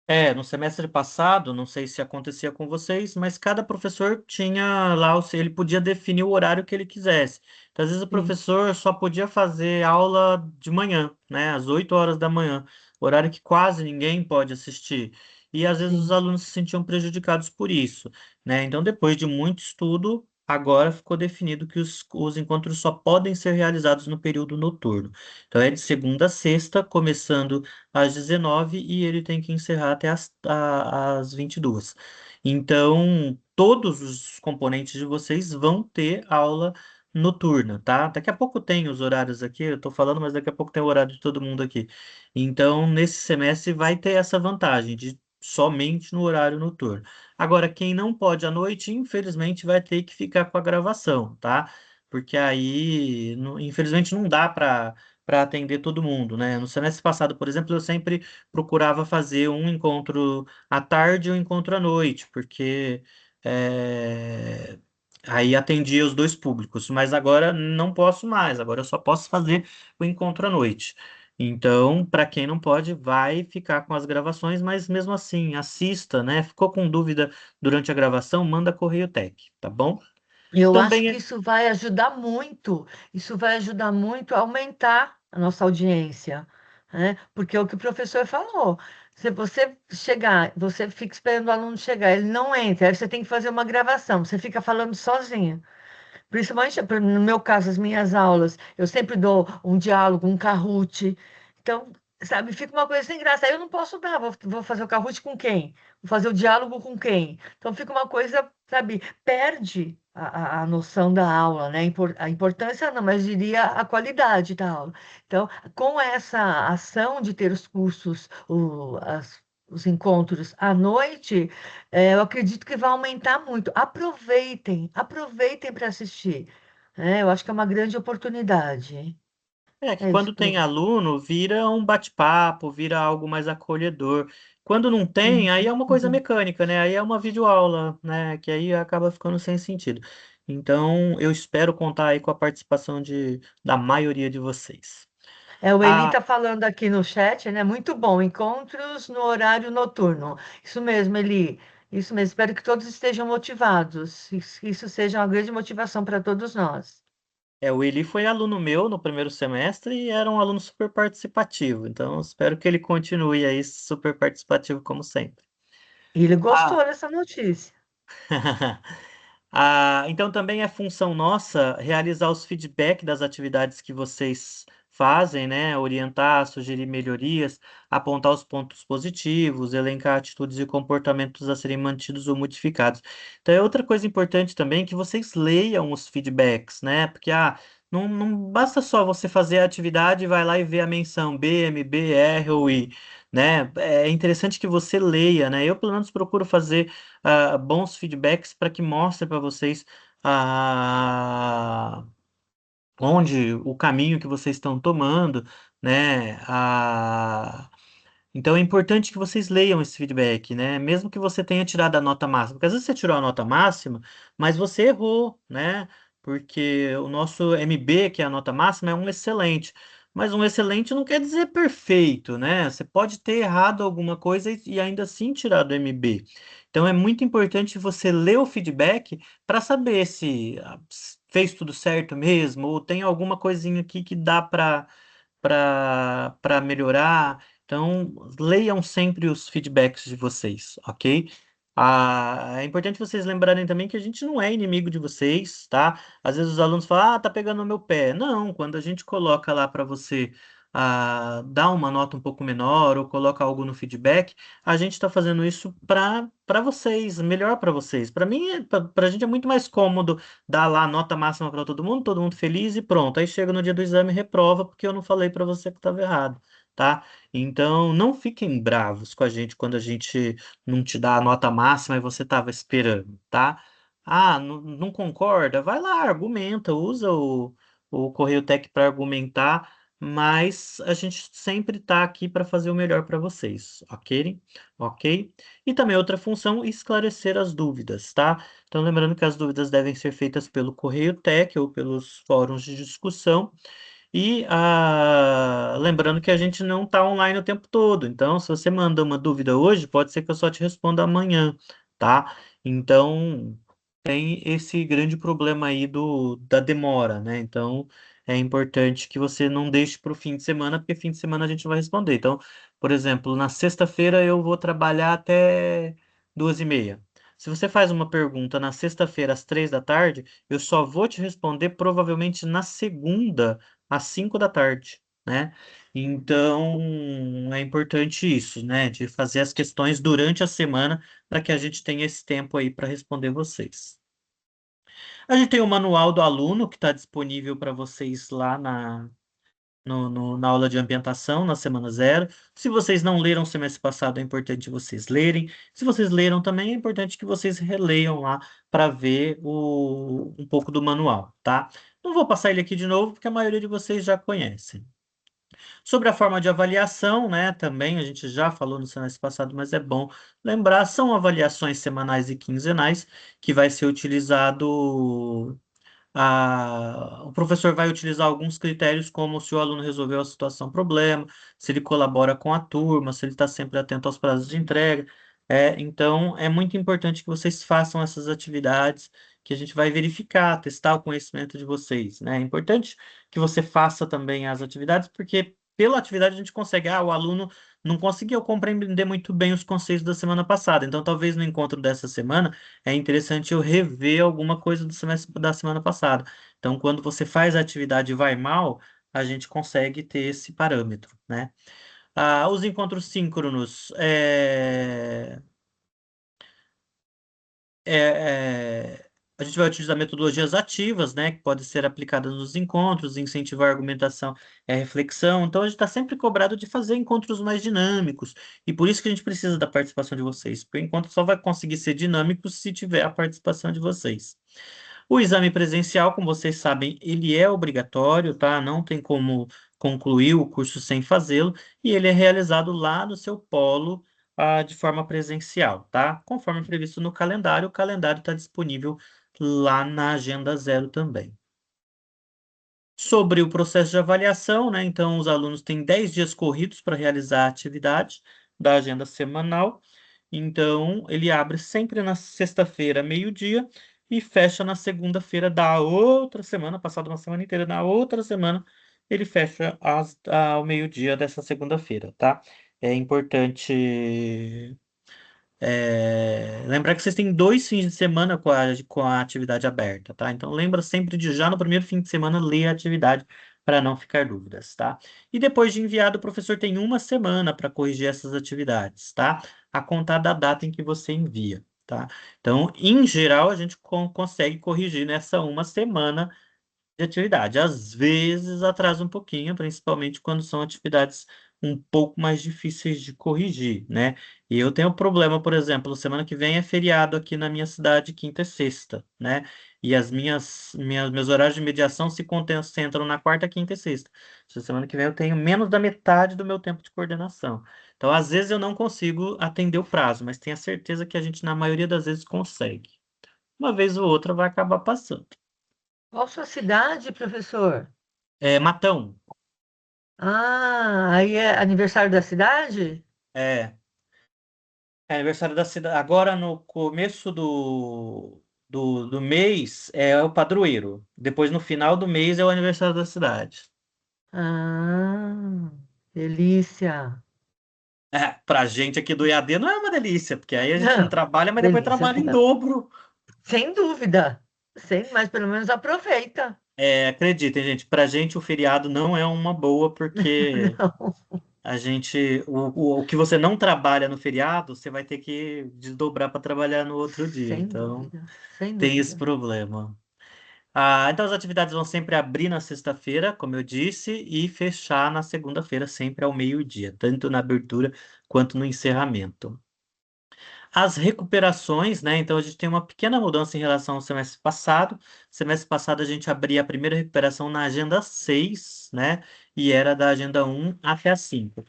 É, no semestre passado, não sei se acontecia com vocês, mas cada professor tinha lá, ele podia definir o horário que ele quisesse. Então, às vezes o Sim, professor só podia fazer aula de manhã, né, às 8 horas da manhã, horário que quase ninguém pode assistir. E às vezes os sim. alunos se sentiam prejudicados por isso, né? Então, depois de muito estudo, agora ficou definido que os encontros só podem ser realizados no período noturno. Então, é de segunda a sexta, começando às 19 e ele tem que encerrar até às 22. Então, todos os componentes de vocês vão ter aula noturna, tá? Daqui a pouco tem os horários aqui, eu tô falando, mas daqui a pouco tem o horário de todo mundo aqui. Então, nesse semestre vai ter essa vantagem de somente no horário noturno. Agora, quem não pode à noite, infelizmente, vai ter que ficar com a gravação, tá? Porque aí, infelizmente, não dá para atender todo mundo, né? No semestre passado, por exemplo, eu sempre procurava fazer um encontro à tarde e um encontro à noite, porque é, Aí atendia os dois públicos, mas agora não posso mais, agora eu só posso fazer o encontro à noite. Então, para quem não pode, vai ficar com as gravações, mas mesmo assim, assista, né? Ficou com dúvida durante a gravação, manda Correio Tech, tá bom? Eu acho Também que isso vai ajudar muito a aumentar a nossa audiência, né? Porque é o que o professor falou. Se você chegar, você fica esperando o aluno chegar, ele não entra, aí você tem que fazer uma gravação, você fica falando sozinho. Principalmente no meu caso, as minhas aulas, eu sempre dou um diálogo, um Kahoot. Então, sabe, fica uma coisa sem graça. Aí eu não posso dar, vou fazer o Kahoot com quem? Vou fazer o diálogo com quem? Então fica uma coisa, sabe, perde a noção da aula, né? A importância não, mas diria a qualidade da aula. Então, com essa ação de ter os cursos, os encontros à noite, eu acredito que vai aumentar muito. Aproveitem, aproveitem para assistir. Eu acho que é uma grande oportunidade. é que É isso, quando tem Bruno. aluno, vira um bate-papo, vira algo mais acolhedor. Quando não tem, aí é uma coisa Uhum. mecânica, né? Aí é uma videoaula, né? Que aí acaba ficando sem sentido. Então, eu espero contar aí com a participação da maioria de vocês. O Eli Ah, está falando aqui no chat, né? Muito bom. Encontros no horário noturno. Isso mesmo, Eli. Isso mesmo. Espero que todos estejam motivados. Isso seja uma grande motivação para todos nós. o Eli foi aluno meu no primeiro semestre e era um aluno super participativo. Então, espero que ele continue aí super participativo como sempre. E ele gostou Ah, dessa notícia. Então também é função nossa realizar os feedback das atividades que vocês fazem, né? Orientar, sugerir melhorias, apontar os pontos positivos, elencar atitudes e comportamentos a serem mantidos ou modificados. Então é outra coisa importante também que vocês leiam os feedbacks, né? Porque não basta só você fazer a atividade e vai lá e ver a menção B, M, B, R ou I, né? É interessante que você leia, né? Eu, pelo menos, procuro fazer bons feedbacks para que mostre para vocês ah, onde o caminho que vocês estão tomando, né? Então é importante que vocês leiam esse feedback, né? Mesmo que você tenha tirado a nota máxima, porque às vezes você tirou a nota máxima, mas você errou, né? Porque o nosso MB, que é a nota máxima, é um excelente. Mas um excelente não quer dizer perfeito, né? Você pode ter errado alguma coisa e ainda assim tirar do MB. Então é muito importante você ler o feedback para saber se fez tudo certo mesmo, ou tem alguma coisinha aqui que dá para melhorar. Então, leiam sempre os feedbacks de vocês, ok? É importante vocês lembrarem também que a gente não é inimigo de vocês, tá? Às vezes os alunos falam, tá pegando no meu pé. Não, quando a gente coloca lá para você dar uma nota um pouco menor ou coloca algo no feedback, a gente está fazendo isso para vocês, melhor para vocês. Para mim, para a gente é muito mais cômodo dar lá a nota máxima para todo mundo feliz e pronto. Aí chega no dia do exame e reprova porque eu não falei para você que estava errado, tá? Então, não fiquem bravos com a gente quando a gente não te dá a nota máxima e você estava esperando, tá? Não concorda? Vai lá, argumenta, usa o Correio Tech para argumentar, mas a gente sempre está aqui para fazer o melhor para vocês, ok? Ok? E também outra função, esclarecer as dúvidas, tá? Então, lembrando que as dúvidas devem ser feitas pelo Correio Tech ou pelos fóruns de discussão. E lembrando que a gente não está online o tempo todo. Então, se você manda uma dúvida hoje, pode ser que eu só te responda amanhã, tá? Então, tem esse grande problema aí da demora, né? Então, é importante que você não deixe para o fim de semana, porque fim de semana a gente não vai responder. Então, por exemplo, na sexta-feira eu vou trabalhar até 2h30. Se você faz uma pergunta na sexta-feira às 3 da tarde, eu só vou te responder provavelmente na segunda às 5 da tarde, né? Então, é importante isso, né? De fazer as questões durante a semana para que a gente tenha esse tempo aí para responder vocês. A gente tem o manual do aluno que está disponível para vocês lá na aula de ambientação, na semana zero. Se vocês não leram semestre passado, é importante vocês lerem. Se vocês leram também, é importante que vocês releiam lá para ver um pouco do manual, tá? Não vou passar ele aqui de novo, porque a maioria de vocês já conhecem. Sobre a forma de avaliação, né, também a gente já falou no semestre passado, mas é bom lembrar, são avaliações semanais e quinzenais que vai ser utilizado o professor vai utilizar alguns critérios, como se o aluno resolveu a situação problema, se ele colabora com a turma, se ele está sempre atento aos prazos de entrega. Então, é muito importante que vocês façam essas atividades, que a gente vai verificar, testar o conhecimento de vocês, né? É importante que você faça também as atividades, porque pela atividade a gente consegue, o aluno não conseguiu compreender muito bem os conceitos da semana passada, então talvez no encontro dessa semana é interessante eu rever alguma coisa do semestre da semana passada. Então, quando você faz a atividade e vai mal, a gente consegue ter esse parâmetro, né? Os encontros síncronos a gente vai utilizar metodologias ativas, né, que podem ser aplicadas nos encontros, incentivar a argumentação e a reflexão. Então, a gente está sempre cobrado de fazer encontros mais dinâmicos, e por isso que a gente precisa da participação de vocês, porque o encontro só vai conseguir ser dinâmico se tiver a participação de vocês. O exame presencial, como vocês sabem, ele é obrigatório, tá? Não tem como concluir o curso sem fazê-lo, e ele é realizado lá no seu polo, de forma presencial, tá? Conforme previsto no calendário, o calendário está disponível lá na Agenda Zero também. Sobre o processo de avaliação, né? Então, os alunos têm 10 dias corridos para realizar a atividade da agenda semanal. Então, ele abre sempre na sexta-feira, meio-dia, e fecha na segunda-feira da outra semana, passada uma semana inteira, na outra semana, ele fecha ao meio-dia dessa segunda-feira, tá? É importante lembrar que vocês têm 2 fins de semana com a atividade aberta, tá? Então lembra sempre de já no primeiro fim de semana ler a atividade para não ficar dúvidas, tá? E depois de enviado, o professor tem uma semana para corrigir essas atividades, tá? A contar da data em que você envia, tá? Então, em geral, a gente consegue corrigir nessa uma semana de atividade. Às vezes atrasa um pouquinho, principalmente quando são atividades um pouco mais difíceis de corrigir, né? E eu tenho um problema, por exemplo, semana que vem é feriado aqui na minha cidade, quinta e sexta, né? E meus horários de mediação se concentram na quarta, quinta e sexta. Essa semana que vem eu tenho menos da metade do meu tempo de coordenação. Então, às vezes eu não consigo atender o prazo, mas tenha certeza que a gente, na maioria das vezes, consegue. Uma vez ou outra vai acabar passando. Qual sua cidade, professor? Matão. Aí é aniversário da cidade? É, é aniversário da cidade. Agora, no começo do mês, é o padroeiro. Depois, no final do mês, é o aniversário da cidade. Ah, delícia. Pra gente aqui do EAD não é uma delícia, porque aí a gente não Não, trabalha, mas depois delícia. trabalha em dobro. Sem dúvida. Mas pelo menos aproveita. Acreditem, gente, pra gente o feriado não é uma boa, porque Não, o que você não trabalha no feriado, você vai ter que desdobrar para trabalhar no outro dia. sem Então, dúvida, sem tem esse dúvida. problema. Então, as atividades vão sempre abrir na sexta-feira, como eu disse, e fechar na segunda-feira, sempre ao meio-dia, tanto na abertura quanto no encerramento. As recuperações, né? Então, a gente tem uma pequena mudança em relação ao semestre passado. Semestre passado, a gente abria a primeira recuperação na agenda 6, né? E era da agenda 1 até a 5.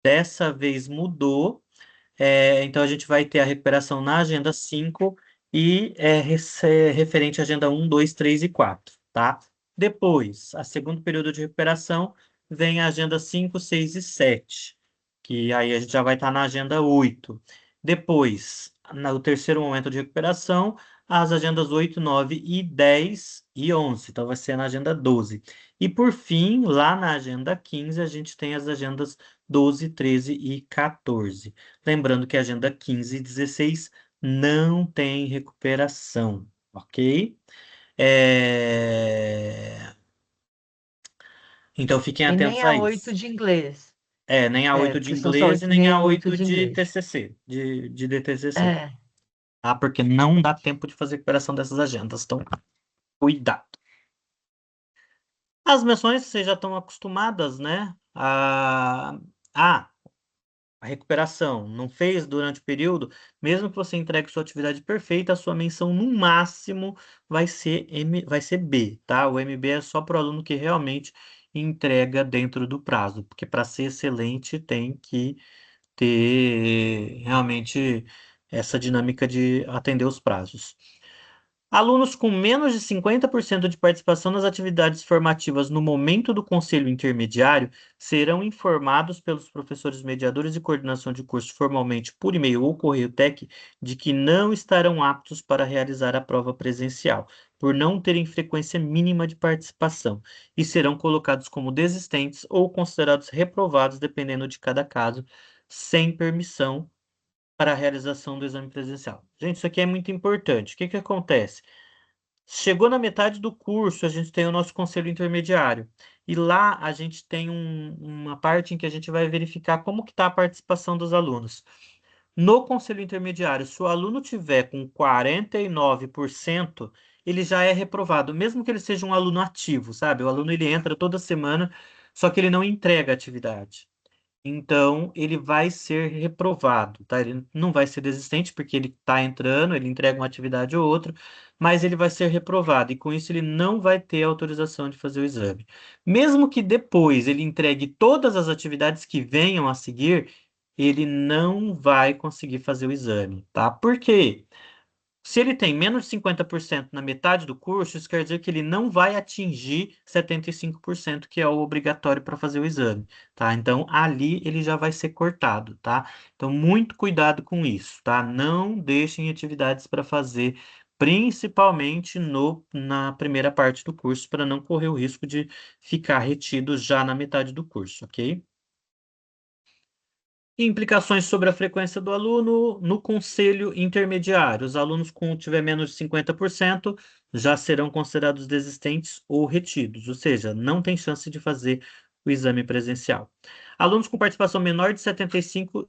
Dessa vez mudou. Então, a gente vai ter a recuperação na agenda 5 e referente à agenda 1, 2, 3 e 4, tá? Depois, a segundo período de recuperação, vem a agenda 5, 6 e 7, que aí a gente já vai estar na agenda 8. Depois, no terceiro momento de recuperação, as agendas 8, 9 e 10 e 11, então vai ser na agenda 12. E por fim, lá na agenda 15, a gente tem as agendas 12, 13 e 14. Lembrando que a agenda 15 e 16 não tem recuperação, ok? Então fiquem E nem atentos a a 8 isso. de inglês. Nem a 8 de Porque são só inglês e 8, nem nem a a 8 8 de de inglês. TCC, de DTCC. É, Tá? Porque não dá tempo de fazer recuperação dessas agendas, então cuidado. As menções vocês já estão acostumadas, né? A recuperação não fez durante o período, mesmo que você entregue sua atividade perfeita, a sua menção no máximo vai ser B, tá? O MB é só para o aluno que realmente entrega dentro do prazo, porque para ser excelente tem que ter realmente essa dinâmica de atender os prazos. Alunos com menos de 50% de participação nas atividades formativas no momento do conselho intermediário serão informados pelos professores mediadores de coordenação de curso formalmente por e-mail ou correio TEC de que não estarão aptos para realizar a prova presencial, por não terem frequência mínima de participação, e serão colocados como desistentes ou considerados reprovados, dependendo de cada caso, sem permissão para a realização do exame presencial. Gente, isso aqui é muito importante. O que que acontece? Chegou na metade do curso, a gente tem o nosso conselho intermediário. E lá a gente tem uma parte em que a gente vai verificar como que está a participação dos alunos. No conselho intermediário, se o aluno tiver com 49%, ele já é reprovado, mesmo que ele seja um aluno ativo, sabe? O aluno ele entra toda semana, só que ele não entrega a atividade. Então, ele vai ser reprovado, tá? Ele não vai ser desistente, porque ele está entrando, ele entrega uma atividade ou outra, mas ele vai ser reprovado, e com isso ele não vai ter autorização de fazer o exame. Mesmo que depois ele entregue todas as atividades que venham a seguir, ele não vai conseguir fazer o exame, tá? Por quê? Se ele tem menos de 50% na metade do curso, isso quer dizer que ele não vai atingir 75%, que é o obrigatório para fazer o exame, tá? Então, ali ele já vai ser cortado, tá? Então, muito cuidado com isso, tá? Não deixem atividades para fazer, principalmente na primeira parte do curso, para não correr o risco de ficar retido já na metade do curso, ok? Implicações sobre a frequência do aluno no conselho intermediário. Os alunos com tiver menos de 50% já serão considerados desistentes ou retidos, ou seja, não tem chance de fazer o exame presencial. Alunos com participação menor de 75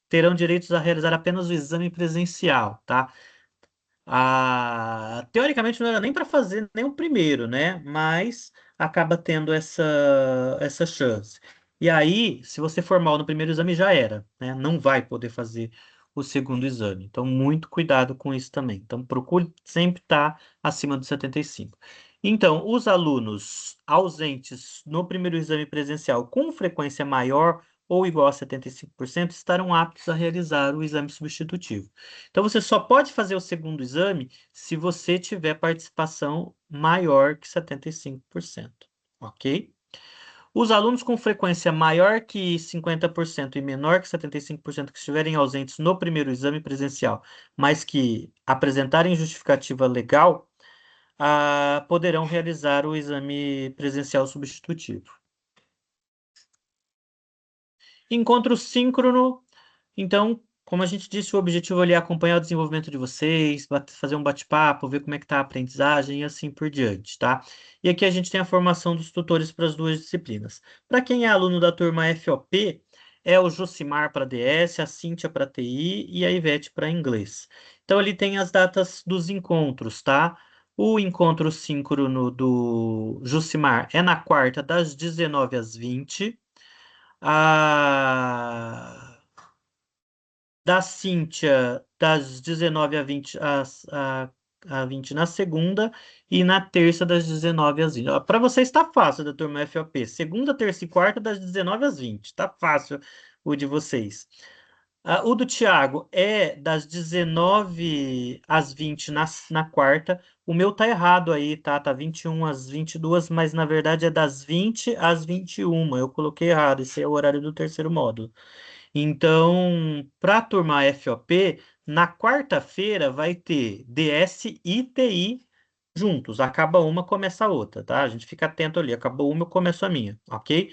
terão direitos a realizar apenas o exame presencial, tá? Teoricamente não era nem para fazer nem o primeiro, né? Mas acaba tendo essa chance. E aí, se você for mal no primeiro exame, já era, né? Não vai poder fazer o segundo exame. Então, muito cuidado com isso também. Então, procure sempre estar acima dos 75. Então, os alunos ausentes no primeiro exame presencial com frequência maior ou igual a 75% estarão aptos a realizar o exame substitutivo. Então, você só pode fazer o segundo exame se você tiver participação maior que 75%, ok? Os alunos com frequência maior que 50% e menor que 75% que estiverem ausentes no primeiro exame presencial, mas que apresentarem justificativa legal, poderão realizar o exame presencial substitutivo. Encontro síncrono. Então, como a gente disse, o objetivo ali é acompanhar o desenvolvimento de vocês, fazer um bate-papo, ver como é que está a aprendizagem e assim por diante, tá? E aqui a gente tem a formação dos tutores para as duas disciplinas. Para quem é aluno da turma FOP, é o Josimar para DS, a Cíntia para TI e a Ivete para inglês. Então, ali tem as datas dos encontros, tá? O encontro síncrono do Josimar é na quarta, das 19 às 20. A da Cíntia, das 19 a 20, a 20 na segunda, e na terça, das 19 às 20. Para vocês está fácil da turma FOP. Segunda, terça e quarta, das 19 às 20. Está fácil o de vocês. O do Thiago é das 19 às 20 na quarta. O meu tá errado aí, tá? Tá 21 às 22, mas na verdade é das 20 às 21. Eu coloquei errado, esse é o horário do terceiro módulo. Então, para a turma FOP, na quarta-feira vai ter DS e TI juntos. Acaba uma, começa a outra, tá? A gente fica atento ali. Acabou uma, eu começo a minha, ok?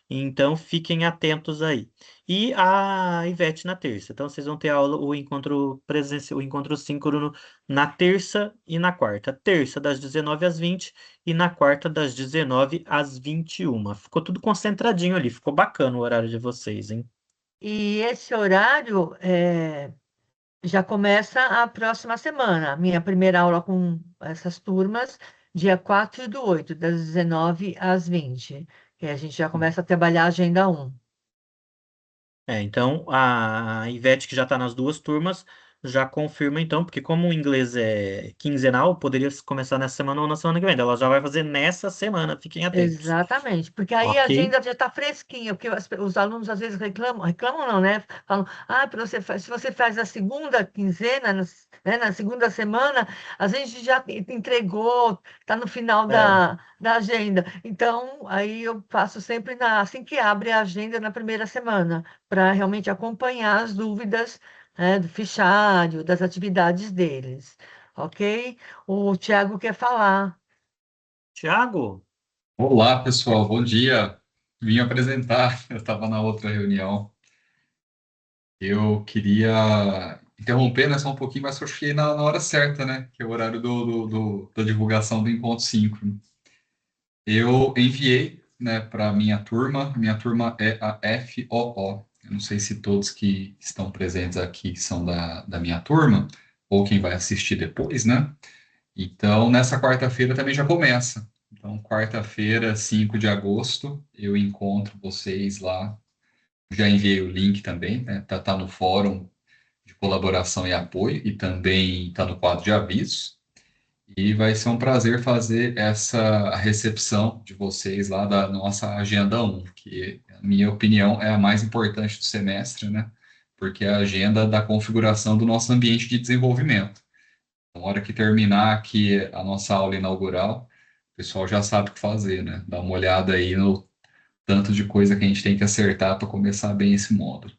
Então, fiquem atentos aí. E a Ivete na terça. Então, vocês vão ter aula, o encontro presencial, o encontro síncrono na terça e na quarta. Terça, das 19 às 20 e na quarta, das 19 às 21. Ficou tudo concentradinho ali. Ficou bacana o horário de vocês, hein? E esse horário já começa a próxima semana. A minha primeira aula com essas turmas, dia 4/8, das 19 às 20. E a gente já começa a trabalhar a agenda 1. Então, a Ivete, que já está nas duas turmas, já confirma então, porque como o inglês é quinzenal, poderia começar nessa semana ou na semana que vem. Ela já vai fazer nessa semana, fiquem atentos. Exatamente, porque aí a Ok? agenda já está fresquinha, porque os alunos às vezes reclamam não, né? Falam, se você faz na segunda quinzena, na segunda semana, a gente já entregou, está no final É. da agenda. Então, aí eu faço sempre assim que abre a agenda na primeira semana, para realmente acompanhar as dúvidas, né, do fichário, das atividades deles. Ok? O Tiago quer falar. Tiago? Olá, pessoal, bom dia. Vim apresentar, eu estava na outra reunião. Eu queria interromper, né, só um pouquinho, mas eu cheguei na hora certa, né? Que é o horário da divulgação do Encontro Síncrono. Eu enviei, né, para minha turma é a FOO. Eu não sei se todos que estão presentes aqui são da minha turma, ou quem vai assistir depois, né? Então, nessa quarta-feira também já começa. Então, quarta-feira, 5 de agosto, eu encontro vocês lá. Já enviei o link também, né? Tá no fórum de colaboração e apoio e também está no quadro de avisos. E vai ser um prazer fazer essa recepção de vocês lá da nossa Agenda 1, que, na minha opinião, é a mais importante do semestre, né? Porque é a agenda da configuração do nosso ambiente de desenvolvimento. Na hora que terminar aqui a nossa aula inaugural, o pessoal já sabe o que fazer, né? Dá uma olhada aí no tanto de coisa que a gente tem que acertar para começar bem esse módulo.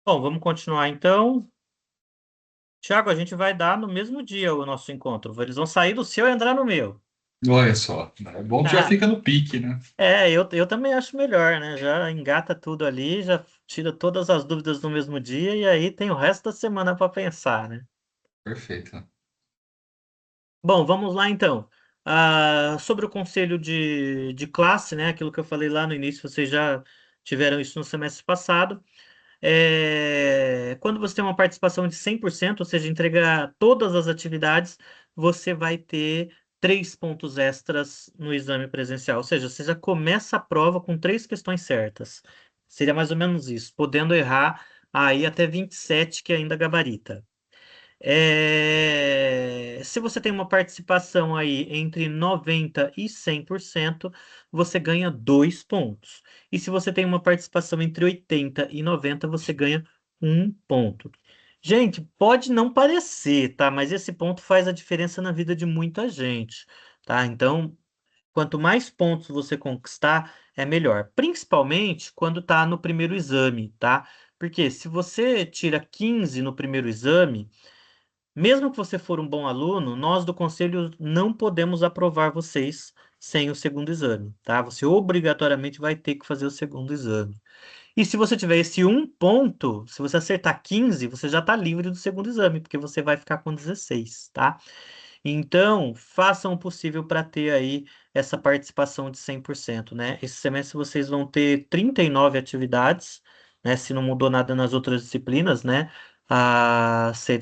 Bom, vamos continuar então. Tiago, a gente vai dar no mesmo dia o nosso encontro. Eles vão sair do seu e entrar no meu. Olha só, é bom que já fica no pique, né? Eu também acho melhor, né? Já engata tudo ali, já tira todas as dúvidas no mesmo dia e aí tem o resto da semana para pensar, né? Perfeito. Bom, vamos lá então. Sobre o conselho de classe, né? Aquilo que eu falei lá no início, vocês já tiveram isso no semestre passado. Quando você tem uma participação de 100%, ou seja, entregar todas as atividades, você vai ter 3 pontos extras no exame presencial. Ou seja, você já começa a prova com 3 questões certas. Seria mais ou menos isso, podendo errar aí até 27, que ainda gabarita. Se você tem uma participação aí entre 90 e 100%, você ganha 2 pontos. E se você tem uma participação entre 80 e 90, você ganha 1 ponto. Gente, pode não parecer, tá? Mas esse ponto faz a diferença na vida de muita gente, tá? Então, quanto mais pontos você conquistar, é melhor. Principalmente quando tá no primeiro exame, tá? Porque se você tira 15 no primeiro exame, mesmo que você for um bom aluno, nós do conselho não podemos aprovar vocês sem o segundo exame, tá? Você obrigatoriamente vai ter que fazer o segundo exame. E se você tiver esse 1 ponto, se você acertar 15, você já está livre do segundo exame, porque você vai ficar com 16, tá? Então, façam o possível para ter aí essa participação de 100%, né? Esse semestre vocês vão ter 39 atividades, né? Se não mudou nada nas outras disciplinas, né?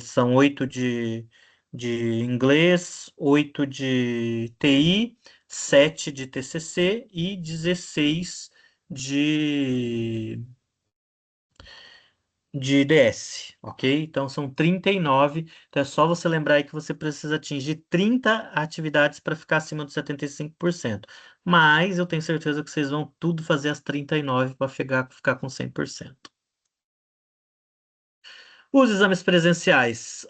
São 8 de inglês, 8 de TI, 7 de TCC e 16 de de DS, ok? Então são 39. Então é só você lembrar aí que você precisa atingir 30 atividades para ficar acima dos 75%. Mas eu tenho certeza que vocês vão tudo fazer as 39 para ficar com 100%. Os exames presenciais,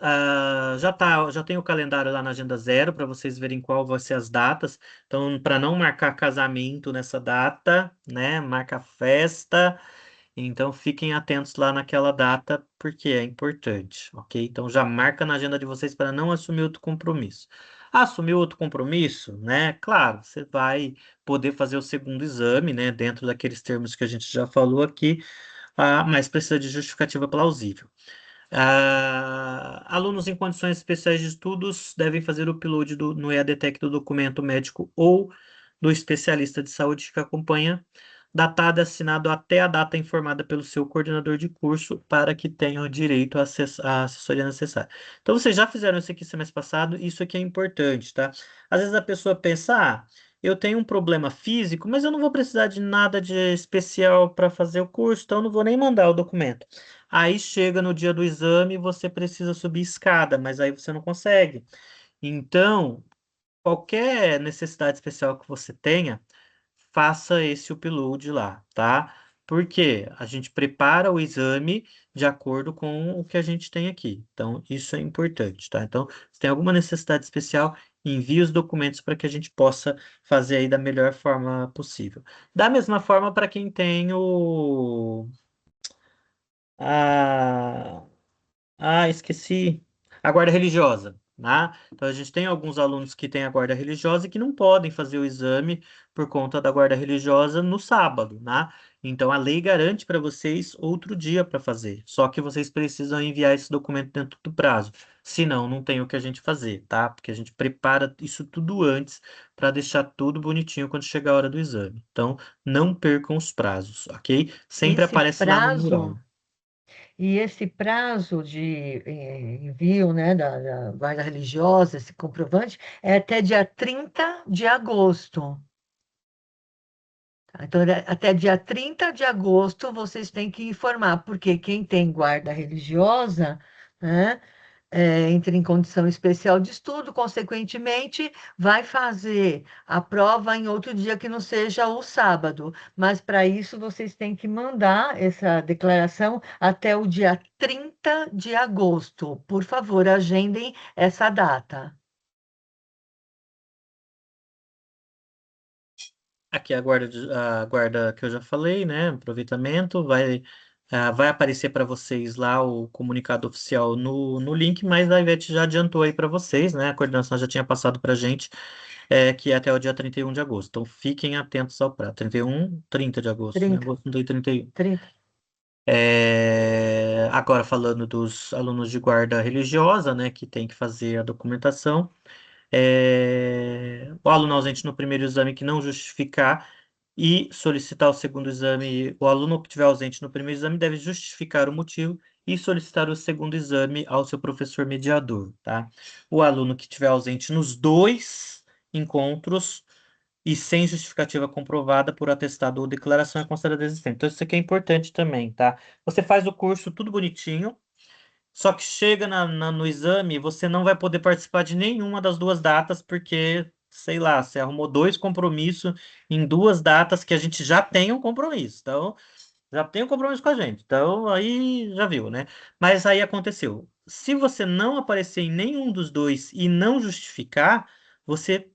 já tem o calendário lá na Agenda Zero para vocês verem qual vão ser as datas. Então, para não marcar casamento nessa data, né? Marca festa. Então fiquem atentos lá naquela data, porque é importante, ok? Então já marca na agenda de vocês para não assumir outro compromisso. Assumir outro compromisso, né? Claro, você vai poder fazer o segundo exame, né? Dentro daqueles termos que a gente já falou aqui, mas precisa de justificativa plausível. Alunos em condições especiais de estudos devem fazer o upload no EADTech do documento médico ou do especialista de saúde que acompanha, datado e assinado até a data informada pelo seu coordenador de curso, para que tenham direito à assessoria necessária. Então, vocês já fizeram isso aqui semestre passado, isso aqui é importante, tá? Às vezes a pessoa pensa, eu tenho um problema físico, mas eu não vou precisar de nada de especial para fazer o curso, então eu não vou nem mandar o documento. Aí chega no dia do exame, você precisa subir escada, mas aí você não consegue. Então, qualquer necessidade especial que você tenha, faça esse upload lá, tá? Porque a gente prepara o exame de acordo com o que a gente tem aqui. Então, isso é importante, tá? Então, se tem alguma necessidade especial, envie os documentos para que a gente possa fazer aí da melhor forma possível. Da mesma forma para quem tem a esqueci. A guarda religiosa, né? Então a gente tem alguns alunos que têm a guarda religiosa e que não podem fazer o exame por conta da guarda religiosa no sábado, né? Então a lei garante para vocês outro dia para fazer. Só que vocês precisam enviar esse documento dentro do prazo. Senão, não tem o que a gente fazer, tá? Porque a gente prepara isso tudo antes para deixar tudo bonitinho quando chegar a hora do exame. Então, não percam os prazos, ok? Sempre Esse aparece lá no prazo, mural. e esse prazo de envio, né, da guarda religiosa, esse comprovante, é até dia 30 de agosto. Tá? Então, até dia 30 de agosto, vocês têm que informar, porque quem tem guarda religiosa, né, entra em condição especial de estudo, consequentemente, vai fazer a prova em outro dia que não seja o sábado. Mas, para isso, vocês têm que mandar essa declaração até o dia 30 de agosto. Por favor, agendem essa data. Aqui a guarda que eu já falei, né? Aproveitamento, vai aparecer para vocês lá o comunicado oficial no link, mas a Ivete já adiantou aí para vocês, né? A coordenação já tinha passado para a gente, que é até o dia 31 de agosto. Então fiquem atentos ao prazo. 31, 30 de agosto, né? 30, Agosto não tem 31. 30. Agora falando dos alunos de guarda religiosa, né? Que tem que fazer a documentação. O aluno ausente no primeiro exame que não justificar e solicitar o segundo exame. O aluno que estiver ausente no primeiro exame deve justificar o motivo e solicitar o segundo exame ao seu professor mediador, tá? O aluno que estiver ausente nos dois encontros e sem justificativa comprovada por atestado ou declaração é considerado desistente. Então, isso aqui é importante também, tá? Você faz o curso tudo bonitinho, só que chega no exame, você não vai poder participar de nenhuma das duas datas, porque, sei lá, você arrumou dois compromissos em duas datas que a gente já tem um compromisso. Então, já tem um compromisso com a gente. Então, aí já viu, né? Mas aí aconteceu. Se você não aparecer em nenhum dos dois e não justificar, você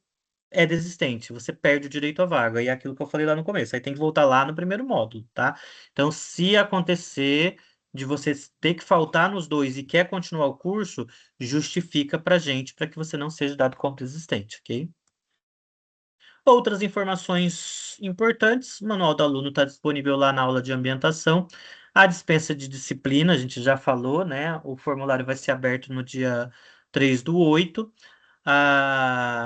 é desistente, você perde o direito à vaga. E é aquilo que eu falei lá no começo. Aí tem que voltar lá no primeiro módulo, tá? Então, se acontecer de você ter que faltar nos dois e quer continuar o curso, justifica pra gente para que você não seja dado como desistente, ok? Outras informações importantes, o manual do aluno está disponível lá na aula de ambientação. A dispensa de disciplina, a gente já falou, né? O formulário vai ser aberto no dia 3/8.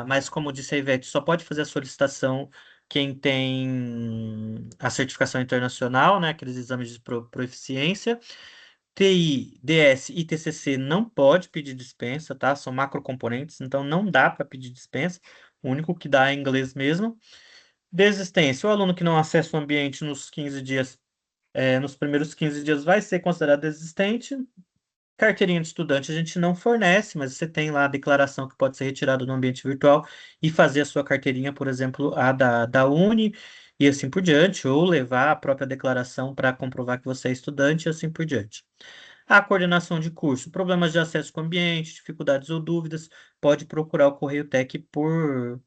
Mas como disse a Ivete, só pode fazer a solicitação quem tem a certificação internacional, né? Aqueles exames de proficiência. TI, DS e TCC não pode pedir dispensa, tá? São macrocomponentes, então não dá para pedir dispensa. O único que dá é inglês mesmo. Desistência. O aluno que não acessa o ambiente nos 15 dias, nos primeiros 15 dias vai ser considerado desistente. Carteirinha de estudante a gente não fornece, mas você tem lá a declaração que pode ser retirada no ambiente virtual e fazer a sua carteirinha, por exemplo, a da Uni e assim por diante, ou levar a própria declaração para comprovar que você é estudante e assim por diante. A coordenação de curso, problemas de acesso com o ambiente, dificuldades ou dúvidas, pode procurar o Correio Tec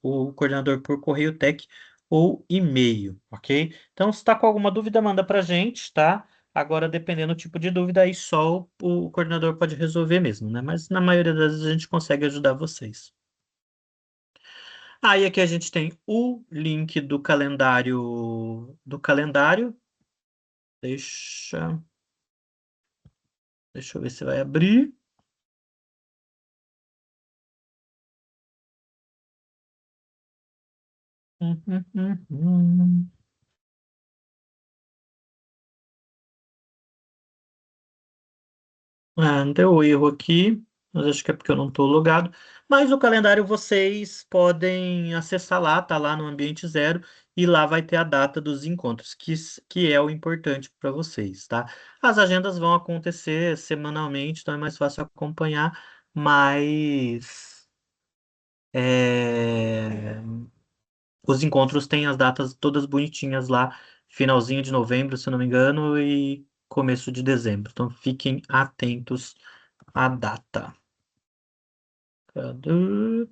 o coordenador por Correio Tec ou e-mail, ok? Então, se está com alguma dúvida, manda para a gente, tá? Agora, dependendo do tipo de dúvida, aí só o coordenador pode resolver mesmo, né? Mas na maioria das vezes a gente consegue ajudar vocês. Aí aqui a gente tem o link do calendário. Deixa, deixa eu ver se vai abrir. Uhum. Deu erro aqui. mas acho que é porque eu não estou logado. Mas o calendário vocês podem acessar lá, tá lá no ambiente zero, e lá vai ter a data dos encontros, que é o importante para vocês, tá? As agendas vão acontecer semanalmente, então é mais fácil acompanhar, mas os encontros têm as datas todas bonitinhas lá, finalzinho de novembro, se eu não me engano, e começo de dezembro. Então fiquem atentos à data. Cadê?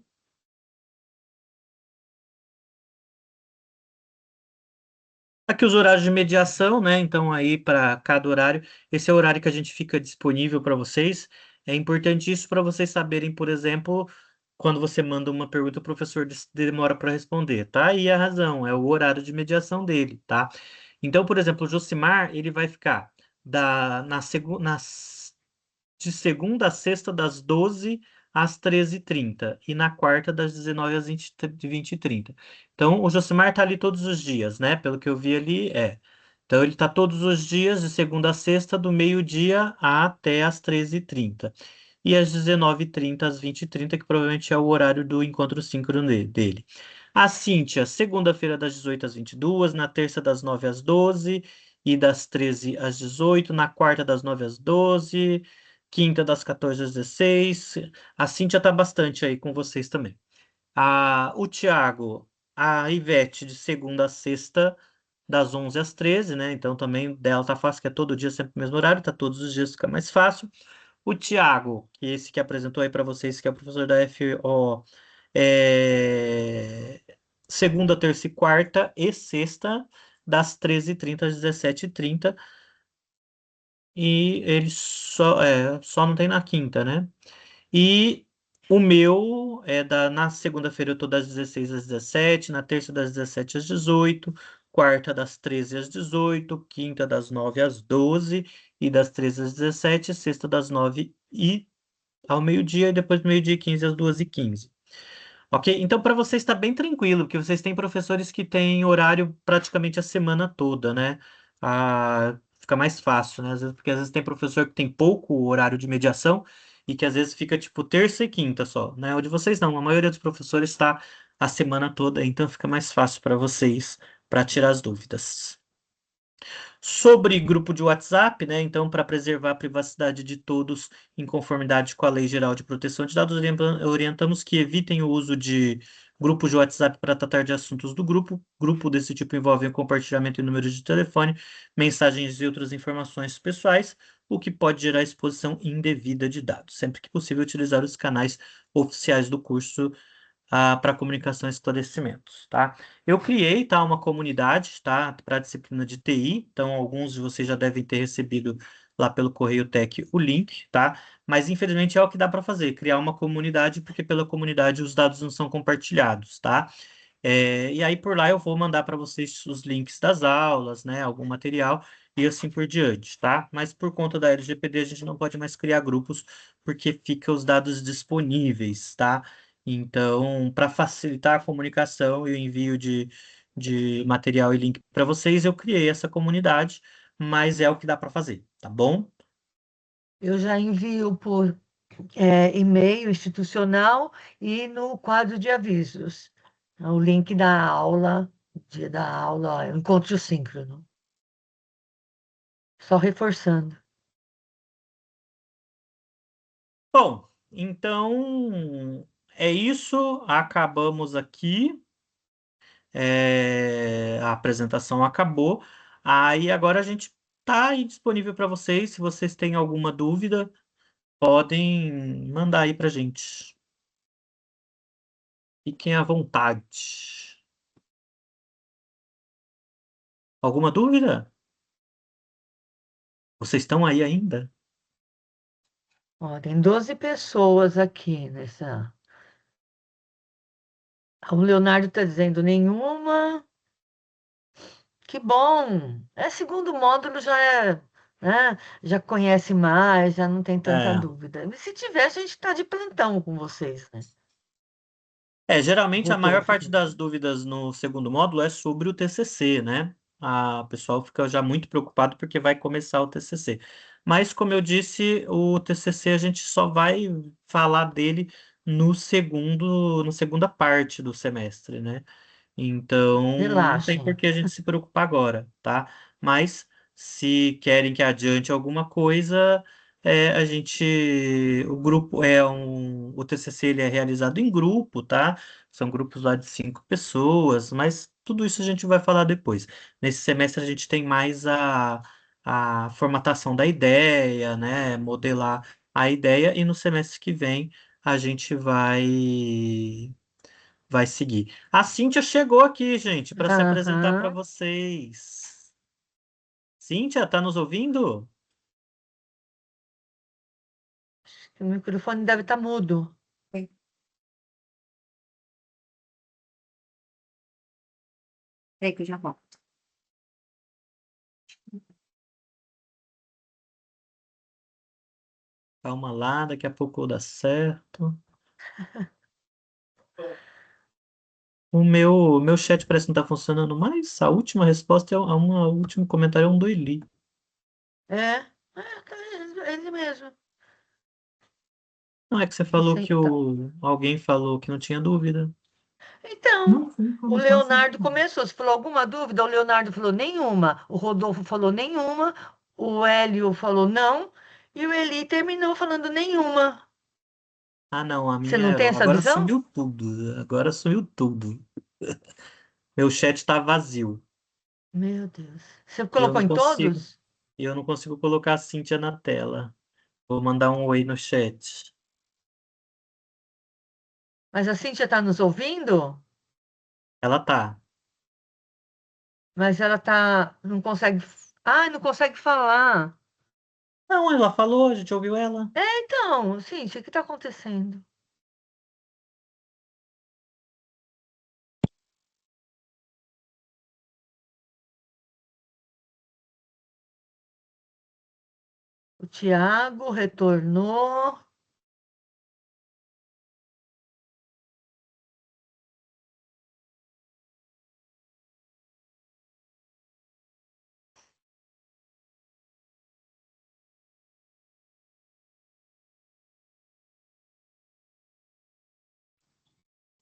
Aqui os horários de mediação, né? Então, aí para cada horário, esse é o horário que a gente fica disponível para vocês. É importante isso para vocês saberem, por exemplo, quando você manda uma pergunta, o professor demora para responder, tá? E a razão é o horário de mediação dele, tá? Então, por exemplo, o Josimar, ele vai ficar de segunda a sexta, das 12 às 13h30. E na quarta, das 19 às 20h30. Então, o Josimar tá ali todos os dias, né? Pelo que eu vi ali, é. Então, ele tá todos os dias, de segunda a sexta, do meio-dia até às 13h30. E às 19h30, às 20h30, que provavelmente é o horário do encontro síncrono dele. A Cíntia, segunda-feira, das 18 às 22, na terça, das 9 às 12 e das 13 às 18, na quarta, das 9 às 12, quinta das 14 às 16. A Cíntia tá bastante aí com vocês também. O Thiago, a Ivete de segunda a sexta, das 11 às 13, né? Então também dela tá fácil, que é todo dia sempre o mesmo horário, tá todos os dias, fica mais fácil. O Thiago, que é esse que apresentou aí para vocês, que é o professor da FO, é segunda, terça e quarta e sexta, das 13h30 às 17h30. E ele só não tem na quinta, né? E o meu na segunda-feira eu tô das 16 às 17, na terça das 17 às 18, quarta das 13 às 18, quinta das 9 às 12 e das 13 às 17, sexta das 9 e ao meio-dia e depois do meio-dia e 15 às 2h15. Ok? Então, para vocês está bem tranquilo, porque vocês têm professores que têm horário praticamente a semana toda, né? Fica mais fácil, né? Porque às vezes tem professor que tem pouco horário de mediação e que às vezes fica tipo terça e quinta só, né? O de vocês não, a maioria dos professores está a semana toda, então fica mais fácil para vocês para tirar as dúvidas. Sobre grupo de WhatsApp, né? Então, para preservar a privacidade de todos em conformidade com a Lei Geral de Proteção de Dados, orientamos que evitem o uso de grupos de WhatsApp para tratar de assuntos do grupo. Grupo desse tipo envolve o compartilhamento de números de telefone, mensagens e outras informações pessoais, o que pode gerar exposição indevida de dados. Sempre que possível, utilizar os canais oficiais do curso para comunicação e esclarecimentos, tá? Eu criei, tá, uma comunidade, tá, para a disciplina de TI, então alguns de vocês já devem ter recebido lá pelo Correio Tech o link, tá? Mas infelizmente é o que dá para fazer, criar uma comunidade, porque pela comunidade os dados não são compartilhados, tá? E aí por lá eu vou mandar para vocês os links das aulas, né, algum material e assim por diante, tá? Mas por conta da LGPD a gente não pode mais criar grupos porque fica os dados disponíveis, tá? Então, para facilitar a comunicação e o envio de material e link para vocês, eu criei essa comunidade, mas é o que dá para fazer, tá bom? Eu já envio por e-mail institucional e no quadro de avisos. O link da aula, dia da aula, encontro síncrono. Só reforçando. Bom, então é isso. Acabamos aqui. A apresentação acabou. Aí agora a gente está aí disponível para vocês. Se vocês têm alguma dúvida, podem mandar aí para gente. Fiquem à vontade. Alguma dúvida? Vocês estão aí ainda? Ó, tem 12 pessoas aqui nessa. O Leonardo está dizendo nenhuma. Que bom! Segundo módulo já né, já conhece mais, já não tem tanta É. dúvida. E se tivesse, a gente está de plantão com vocês, né? Geralmente a Voltou. maior parte das dúvidas no segundo módulo é sobre o TCC, né? O pessoal fica já muito preocupado porque vai começar o TCC. Mas, como eu disse, o TCC a gente só vai falar dele na segunda parte do semestre, né? Então, não tem por Relaxem. que a gente se preocupar agora, tá? Mas, se querem que adiante alguma coisa, o TCC ele é realizado em grupo, tá? São grupos lá de 5 pessoas, mas tudo isso a gente vai falar depois. Nesse semestre a gente tem mais a formatação da ideia, né? Modelar a ideia, e no semestre que vem a gente vai seguir. A Cíntia chegou aqui, gente, para se apresentar para Aham. vocês. Cíntia, tá nos ouvindo? O microfone deve estar mudo. Peraí que eu já volto. Calma lá, daqui a pouco dá certo. O meu chat parece que não tá funcionando mais. A última resposta o último comentário é um do Eli. É, tá ele mesmo. Não é que você Vou falou que sentar. alguém falou que não tinha dúvida. Então, Não sei o como posso Leonardo ajudar. começou. Você falou alguma dúvida? O Leonardo falou nenhuma. O Rodolfo falou nenhuma. O Hélio falou não. E o Eli terminou falando nenhuma. Ah, não, a Você minha não tem essa agora visão? sumiu tudo. Agora sumiu tudo. Meu chat tá vazio. Meu Deus. Você E eu colocou não em consigo, todos? e eu não consigo colocar a Cíntia na tela. Vou mandar um oi no chat. Mas a Cíntia está nos ouvindo? Ela tá. Mas ela tá, não consegue. Ah, não consegue falar. Não, ela falou, a gente ouviu ela. Então, Cíntia, o que está acontecendo? O Tiago retornou.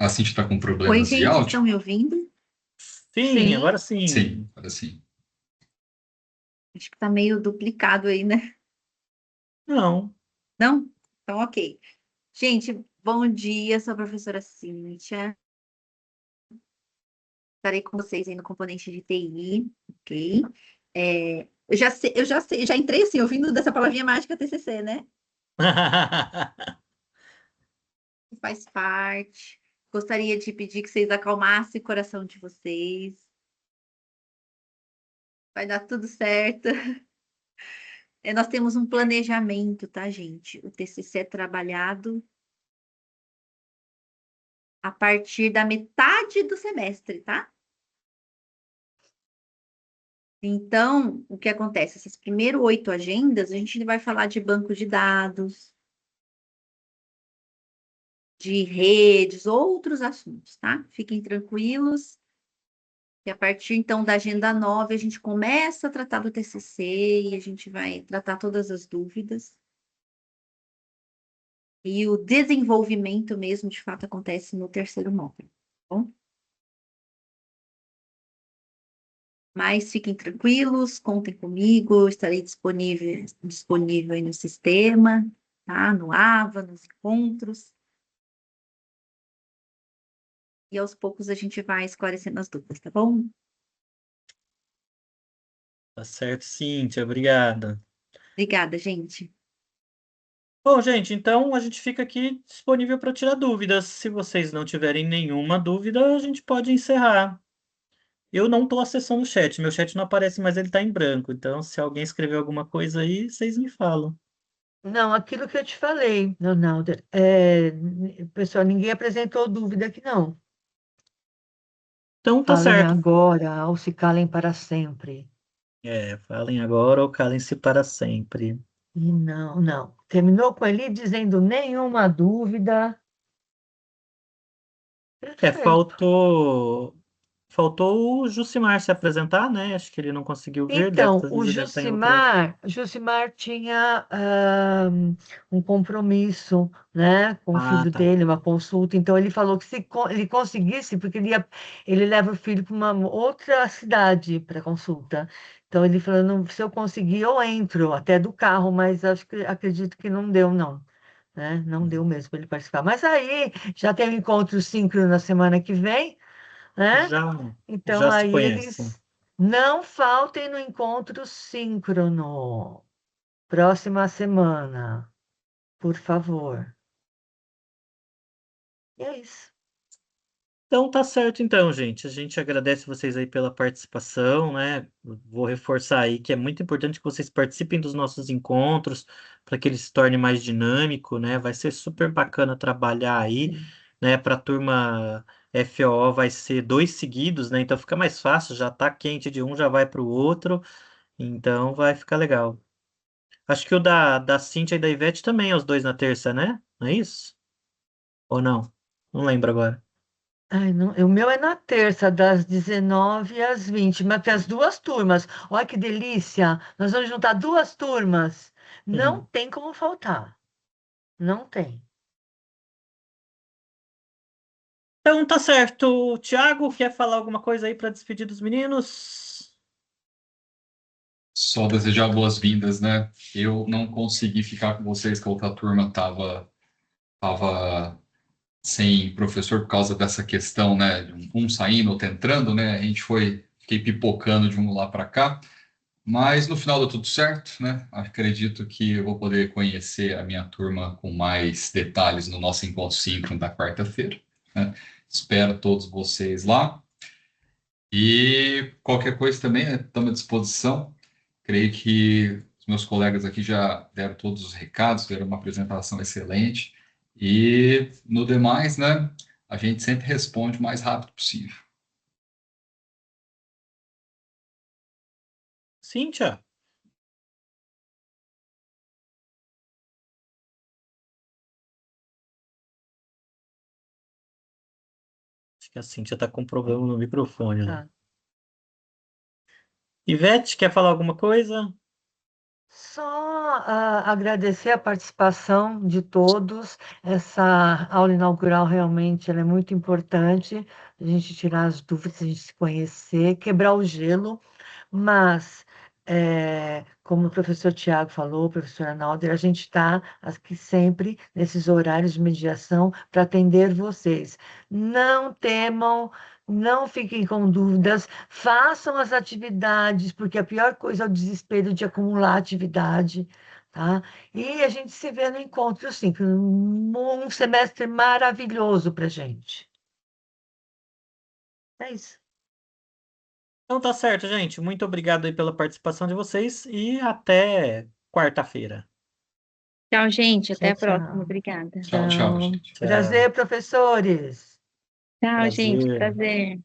A Cintia está com Oi, problemas de gente, áudio? estão me ouvindo? Sim, Sim. agora sim. Sim, agora sim. Acho que tá meio duplicado aí, né? Não. Não? Então, ok. Gente, bom dia, sou a professora Cíntia. Estarei com vocês aí no componente de TI, ok? Eu já sei, já entrei assim, ouvindo dessa palavrinha mágica TCC, né? Faz parte. Gostaria de pedir que vocês acalmassem o coração de vocês. Vai dar tudo certo. Nós temos um planejamento, tá, gente? O TCC é trabalhado a partir da metade do semestre, tá? Então, o que acontece? Essas primeiras 8 agendas, a gente vai falar de banco de dados, de redes, outros assuntos, tá? Fiquem tranquilos. E a partir, então, da agenda 9, a gente começa a tratar do TCC e a gente vai tratar todas as dúvidas. E o desenvolvimento mesmo, de fato, acontece no terceiro módulo, tá bom? Mas fiquem tranquilos, contem comigo, estarei disponível aí no sistema, tá? No AVA, nos encontros. E aos poucos a gente vai esclarecendo as dúvidas, tá bom? Tá certo, Cíntia, obrigada. Obrigada, gente. Bom, gente, então a gente fica aqui disponível para tirar dúvidas. Se vocês não tiverem nenhuma dúvida, a gente pode encerrar. Eu não estou acessando o chat, meu chat não aparece, mas ele está em branco. Então, se alguém escreveu alguma coisa aí, vocês me falam. Não, aquilo que eu te falei, Leonardo. Pessoal, ninguém apresentou dúvida aqui, não. Então, tá Falem certo. agora ou se calem para sempre. Falem agora ou calem-se para sempre. E não, não. Terminou com ele dizendo nenhuma dúvida. Perfeito. Faltou. Faltou o Jucimar se apresentar, né? Acho que ele não conseguiu vir, Então, às vezes ele deve estar em outra. O Jucimar tinha um compromisso, né, com o Ah, filho tá. dele, uma consulta. Então, ele falou que se ele conseguisse, porque ele leva o filho para uma outra cidade para consulta. Então, ele falou, não, se eu conseguir, eu entro até do carro, mas acredito que não deu, não. Né? Não deu mesmo para ele participar. Mas aí já tem o encontro síncrono na semana que vem, né? Já, Então, já se aí conhecem. eles não faltem no encontro síncrono. Próxima semana, por favor. E é isso. Então tá certo então, gente. A gente agradece vocês aí pela participação, né? Vou reforçar aí que é muito importante que vocês participem dos nossos encontros para que ele se torne mais dinâmico, né? Vai ser super bacana trabalhar aí, Sim. né? Para a turma FOO vai ser 2 seguidos, né? Então fica mais fácil, já tá quente de um, já vai para o outro, então vai ficar legal. Acho que o da Cíntia e da Ivete também, os dois na terça, né? Não é isso? Ou não? Não lembro agora. Ai, não, o meu é na terça, das 19 às 20, mas tem as duas turmas. Olha que delícia! Nós vamos juntar duas turmas. Não Uhum. tem como faltar. Não tem. Então tá certo. Tiago, quer falar alguma coisa aí para despedir dos meninos? Só desejar boas-vindas, né? Eu não consegui ficar com vocês, que a outra turma tava sem professor por causa dessa questão, né? De um saindo, outro entrando, né? Fiquei pipocando de um lá para cá, mas no final deu tudo certo, né? Acredito que eu vou poder conhecer a minha turma com mais detalhes no nosso encontro síncrono da quarta-feira, né? Espero todos vocês lá. E qualquer coisa também, né, estamos à disposição. Creio que os meus colegas aqui já deram todos os recados, deram uma apresentação excelente. E no demais, né, a gente sempre responde o mais rápido possível. Cíntia? Acho que a Cíntia tá com problema no microfone lá. Tá. Ivete, quer falar alguma coisa? Só agradecer a participação de todos. Essa aula inaugural realmente ela é muito importante, a gente tirar as dúvidas, a gente se conhecer, quebrar o gelo. Mas, como o professor Tiago falou, professora Nalder, a gente está aqui sempre nesses horários de mediação para atender vocês. Não temam, não fiquem com dúvidas, façam as atividades, porque a pior coisa é o desespero de acumular atividade, tá? E a gente se vê no encontro, sim, um semestre maravilhoso para a gente. É isso. Então tá certo, gente. Muito obrigado aí pela participação de vocês e até quarta-feira. Tchau, gente. Até Tchau, a próxima. tchau. Obrigada. Tchau, tchau, Tchau. gente. Tchau. Prazer, professores. Tchau, gente. Prazer. Prazer.